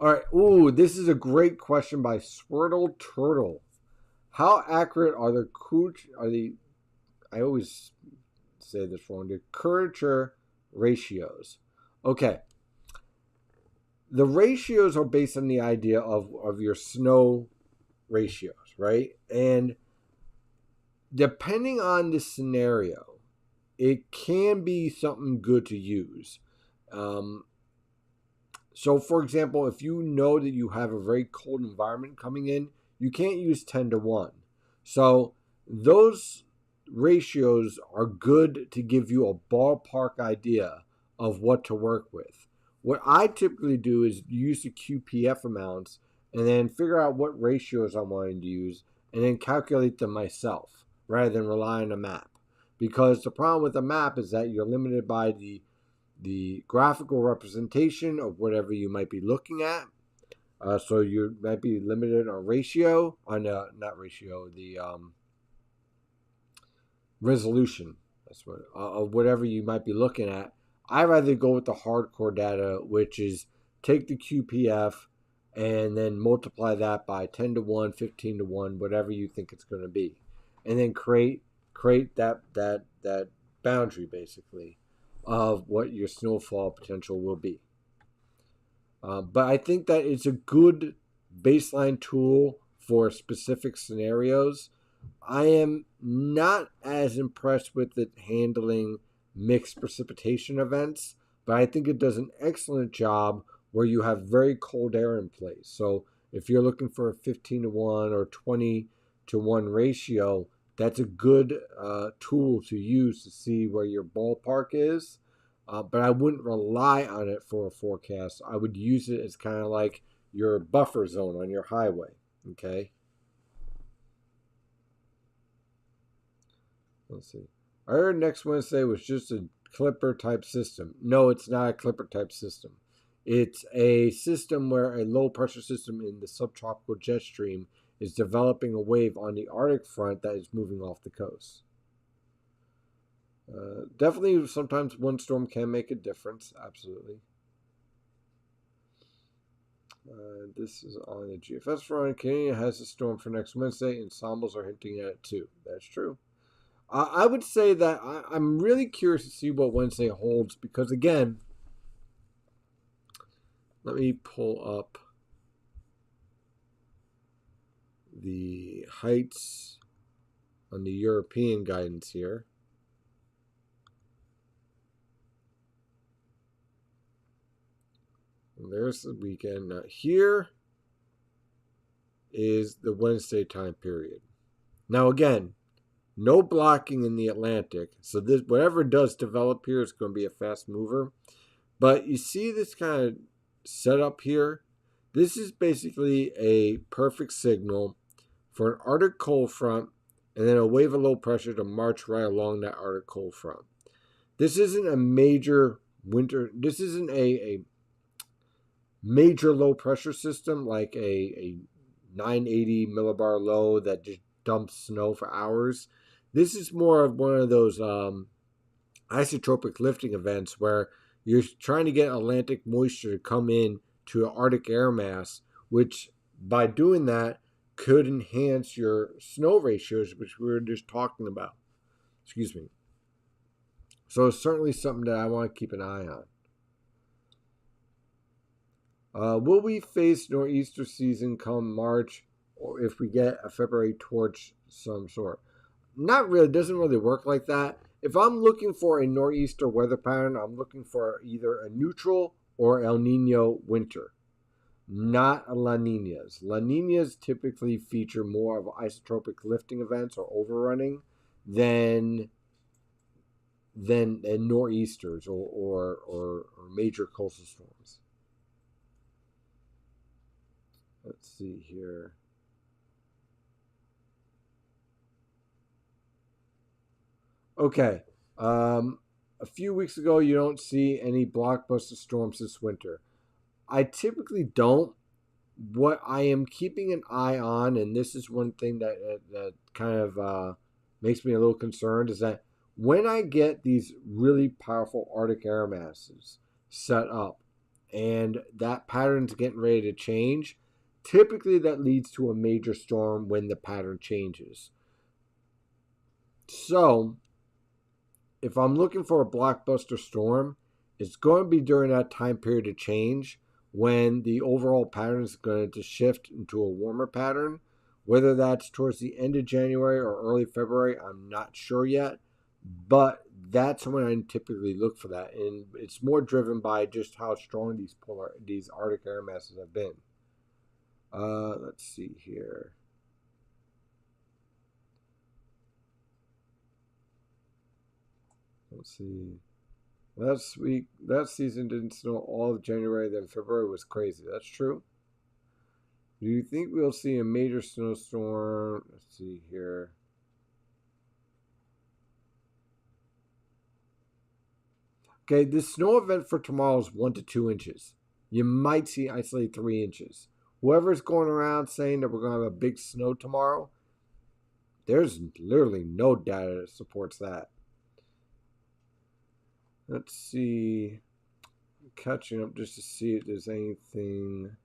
Speaker 1: All right. Ooh, this is a great question by Swirtle Turtle. How accurate are the I always say this wrong, the curvature ratios? Okay. The ratios are based on the idea of your snow ratios, right? And depending on the scenario, it can be something good to use. So, for example, if you know that you have a very cold environment coming in, you can't use 10 to 1. So, those ratios are good to give you a ballpark idea of what to work with. What I typically do is use the QPF amounts and then figure out what ratios I'm wanting to use and then calculate them myself rather than rely on a map. Because the problem with a map is that you're limited by the graphical representation of whatever you might be looking at. So you might be limited on ratio, not ratio, the resolution. That's what of whatever you might be looking at. I rather go with the hardcore data, which is take the QPF and then multiply that by 10 to 1, 15 to 1, whatever you think it's going to be, and then create that boundary basically of what your snowfall potential will be. But I think that it's a good baseline tool for specific scenarios. I am not as impressed with it handling mixed precipitation events, but I think it does an excellent job where you have very cold air in place. So if you're looking for a 15 to 1 or 20 to 1 ratio, that's a good tool to use to see where your ballpark is. But I wouldn't rely on it for a forecast. I would use it as kind of like your buffer zone on your highway. Okay. Let's see. I heard next Wednesday was just a Clipper type system. No, it's not a Clipper type system. It's a system where a low pressure system in the subtropical jet stream is developing a wave on the Arctic front that is moving off the coast. Definitely, sometimes one storm can make a difference. Absolutely. This is on the GFS front. Canada has a storm for next Wednesday. Ensembles are hinting at it too. That's true. I would say that I'm really curious to see what Wednesday holds because, again, let me pull up the heights on the European guidance here. And there's the weekend. Now, here is the Wednesday time period. Now, again, no blocking in the Atlantic. So this, whatever does develop here is going to be a fast mover. But you see this kind of setup here? This is basically a perfect signal for an Arctic cold front and then a wave of low pressure to march right along that Arctic cold front. This isn't a major winter. This isn't a major low pressure system like a 980 millibar low that just dumps snow for hours. This is more of one of those isotropic lifting events where you're trying to get Atlantic moisture to come in to an Arctic air mass, which by doing that could enhance your snow ratios, which we were just talking about. Excuse me. So it's certainly something that I want to keep an eye on. Will we face nor'easter season come March, or if we get a February torch some sort? Not really. It doesn't really work like that. If I'm looking for a nor'easter weather pattern, I'm looking for either a neutral or El Nino winter, not La Ninas. La Ninas typically feature more of isotropic lifting events or overrunning than nor'easters or major coastal storms. Let's see here. Okay. A few weeks ago, you don't see any blockbuster storms this winter. I typically don't what I am keeping an eye on, and this is one thing that kind of makes me a little concerned, is that when I get these really powerful Arctic air masses set up and that pattern's getting ready to change, typically that leads to a major storm when the pattern changes. So if I'm looking for a blockbuster storm, it's going to be during that time period of change when the overall pattern is going to shift into a warmer pattern. Whether that's towards the end of January or early February, I'm not sure yet. But that's when I typically look for that. And it's more driven by just how strong these Arctic air masses have been. Let's see here. Let's see. That season didn't snow all of January, then February was crazy. That's true. Do you think we'll see a major snowstorm? Let's see here. Okay, the snow event for tomorrow is 1 to 2 inches. You might see isolated 3 inches. Whoever's going around saying that we're going to have a big snow tomorrow, there's literally no data that supports that. Let's see. I'm catching up just to see if there's anything.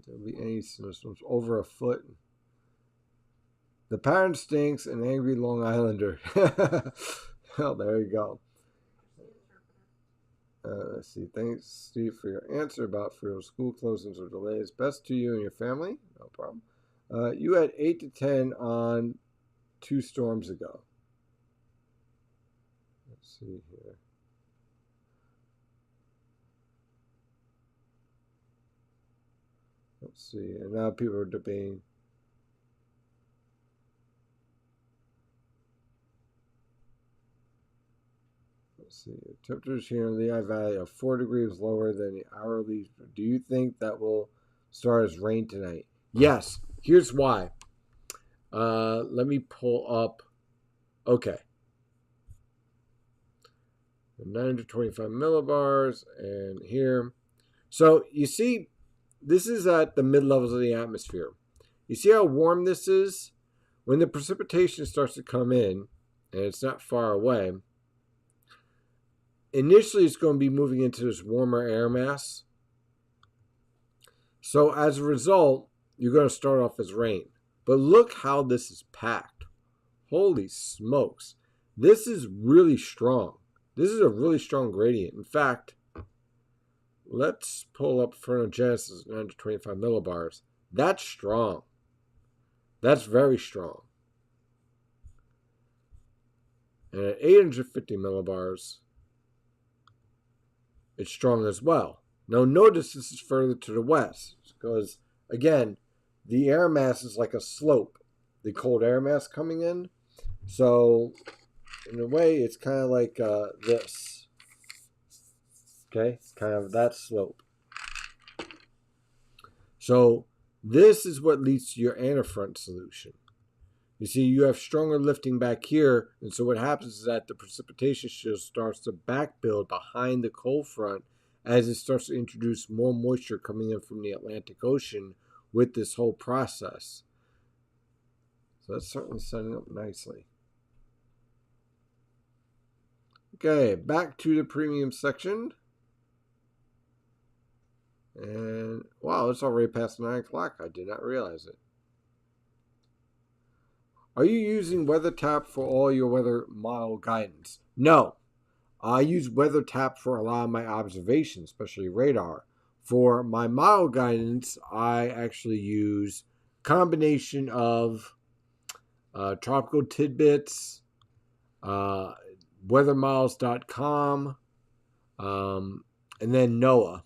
Speaker 1: There'll be any snowstorms over a foot. The pattern stinks, an angry Long Islander. Well, there you go. Let's see. Thanks, Steve, for your answer about for school closings or delays. Best to you and your family. No problem. You had 8 to 10 on 2 storms ago. Let's see here. Let's see. And now people are debating. Let's see. Temperatures here in Lehigh Valley are 4 degrees lower than the hourly. Do you think that will start as rain tonight? Yes. Here's why. Let me pull up. Okay. 925 millibars and here. So you see, this is at the mid levels of the atmosphere. You see how warm this is? When the precipitation starts to come in, and it's not far away, initially it's going to be moving into this warmer air mass. So as a result, you're going to start off as rain. But look how this is packed. Holy smokes. This is really strong. This is a really strong gradient. In fact, let's pull up Fernogenesis 925 millibars. That's strong. That's very strong. And at 850 millibars, it's strong as well. Now notice this is further to the west because, again, the air mass is like a slope. The cold air mass coming in. So, in a way, it's kind of like this. Okay? It's kind of that slope. So, this is what leads to your antifront solution. You see, you have stronger lifting back here, and so what happens is that the precipitation shield starts to back build behind the cold front as it starts to introduce more moisture coming in from the Atlantic Ocean with this whole process. So that's certainly setting up nicely. Okay, back to the premium section. And wow, it's already past 9 o'clock. I did not realize it. Are you using WeatherTap for all your weather model guidance? No. I use WeatherTap for a lot of my observations, especially radar. For my model guidance, I actually use a combination of Tropical Tidbits, weathermodels.com, and then NOAA,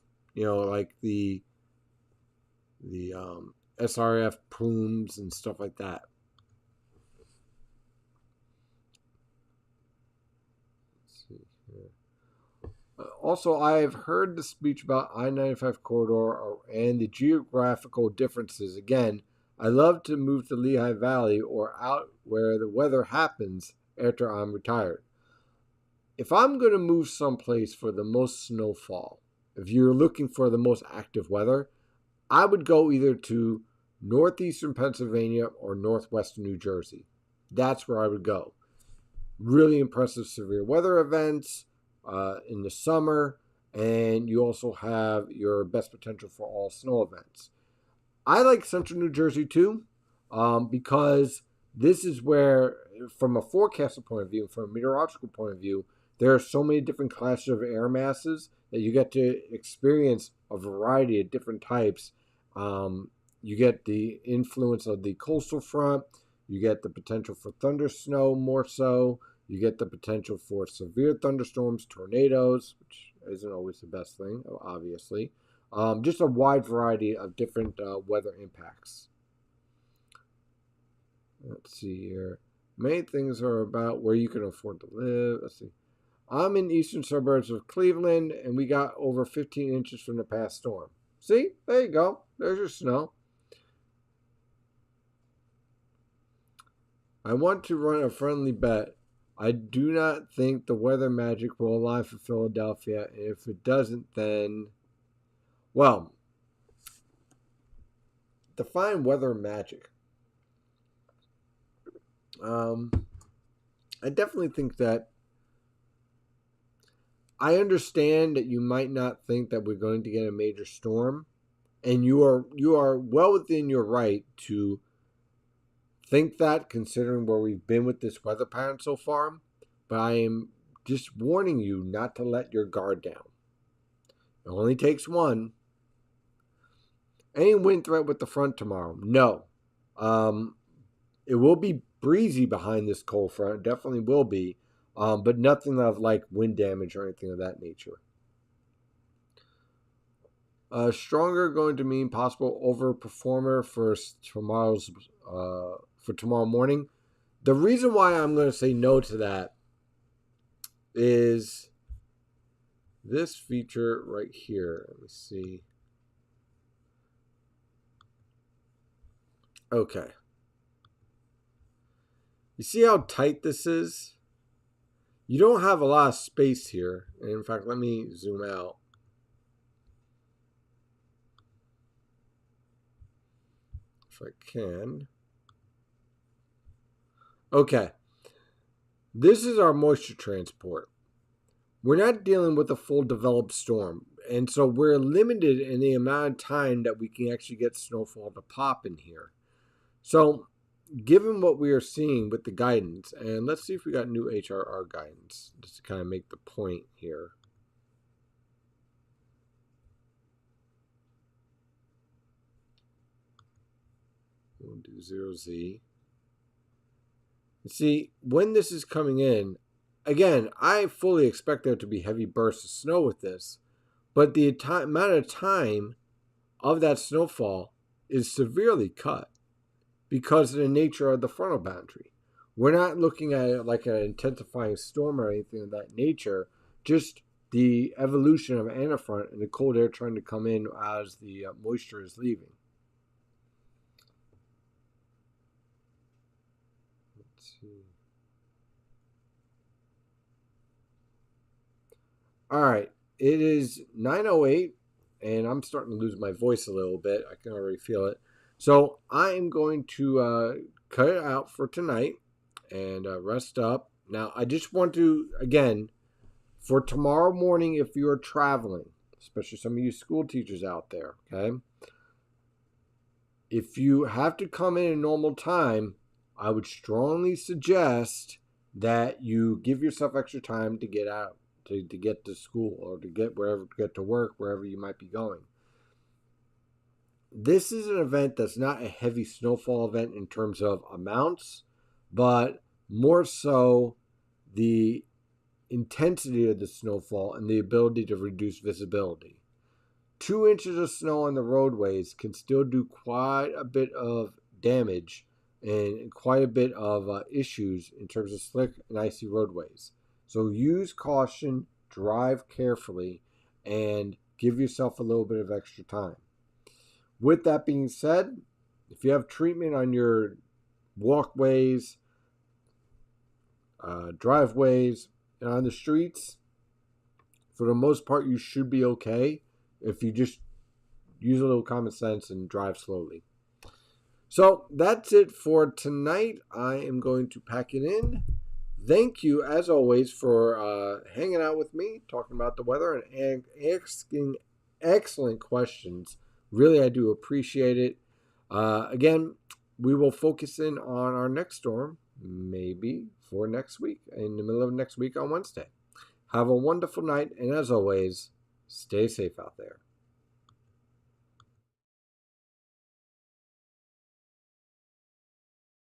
Speaker 1: like the SRF plumes and stuff like that. Let's see here. Also, I have heard the speech about I-95 corridor and the geographical differences. Again, I love to move to Lehigh Valley or out where the weather happens after I'm retired. If I'm going to move someplace for the most snowfall, if you're looking for the most active weather, I would go either to northeastern Pennsylvania or northwestern New Jersey. That's where I would go. Really impressive severe weather events in the summer, and you also have your best potential for all snow events. I like central New Jersey too, because this is where, from a forecaster point of view, from a meteorological point of view, there are so many different classes of air masses that you get to experience a variety of different types. You get the influence of the coastal front. You get the potential for thunder snow more so. You get the potential for severe thunderstorms, tornadoes, which isn't always the best thing, obviously. Just a wide variety of different weather impacts. Let's see here. Main things are about where you can afford to live. Let's see. I'm in eastern suburbs of Cleveland, and we got over 15 inches from the past storm. See? There you go. There's your snow. I want to run a friendly bet. I do not think the weather magic will align for Philadelphia, and if it doesn't, then, well, define weather magic. I definitely think that I understand that you might not think that we're going to get a major storm, and you are well within your right to think that, considering where we've been with this weather pattern so far. But I am just warning you not to let your guard down. It only takes one. Any wind threat with the front tomorrow? No. It will be breezy behind this cold front. It definitely will be. But nothing of like wind damage or anything of that nature. Stronger going to mean possible overperformer for tomorrow morning. The reason why I'm going to say no to that is this feature right here. Let me see. Okay. You see how tight this is? You don't have a lot of space here. And in fact, let me zoom out. If I can. Okay. This is our moisture transport. We're not dealing with a full developed storm. And so we're limited in the amount of time that we can actually get snowfall to pop in here. So given what we are seeing with the guidance, and let's see if we got new HRR guidance, just to kind of make the point here. We'll do 0Z. You see, when this is coming in, again, I fully expect there to be heavy bursts of snow with this, but the amount of time of that snowfall is severely cut because of the nature of the frontal boundary. We're not looking at it like an intensifying storm or anything of that nature, just the evolution of antifront and the cold air trying to come in as the moisture is leaving. Let's see. All right, it is 9:08, and I'm starting to lose my voice a little bit. I can already feel it. So I am going to cut it out for tonight and rest up. Now, I just want to, again, for tomorrow morning, if you're traveling, especially some of you school teachers out there, okay? If you have to come in at normal time, I would strongly suggest that you give yourself extra time to get out, to get to school or to get to work, wherever you might be going. This is an event that's not a heavy snowfall event in terms of amounts, but more so the intensity of the snowfall and the ability to reduce visibility. 2 inches of snow on the roadways can still do quite a bit of damage and quite a bit of issues in terms of slick and icy roadways. So use caution, drive carefully, and give yourself a little bit of extra time. With that being said, if you have treatment on your walkways, driveways, and on the streets, for the most part, you should be okay if you just use a little common sense and drive slowly. So that's it for tonight. I am going to pack it in. Thank you, as always, for hanging out with me, talking about the weather, and asking excellent questions. Really, I do appreciate it. Again, we will focus in on our next storm, maybe for next week, in the middle of next week on Wednesday. Have a wonderful night, and as always, stay safe out there.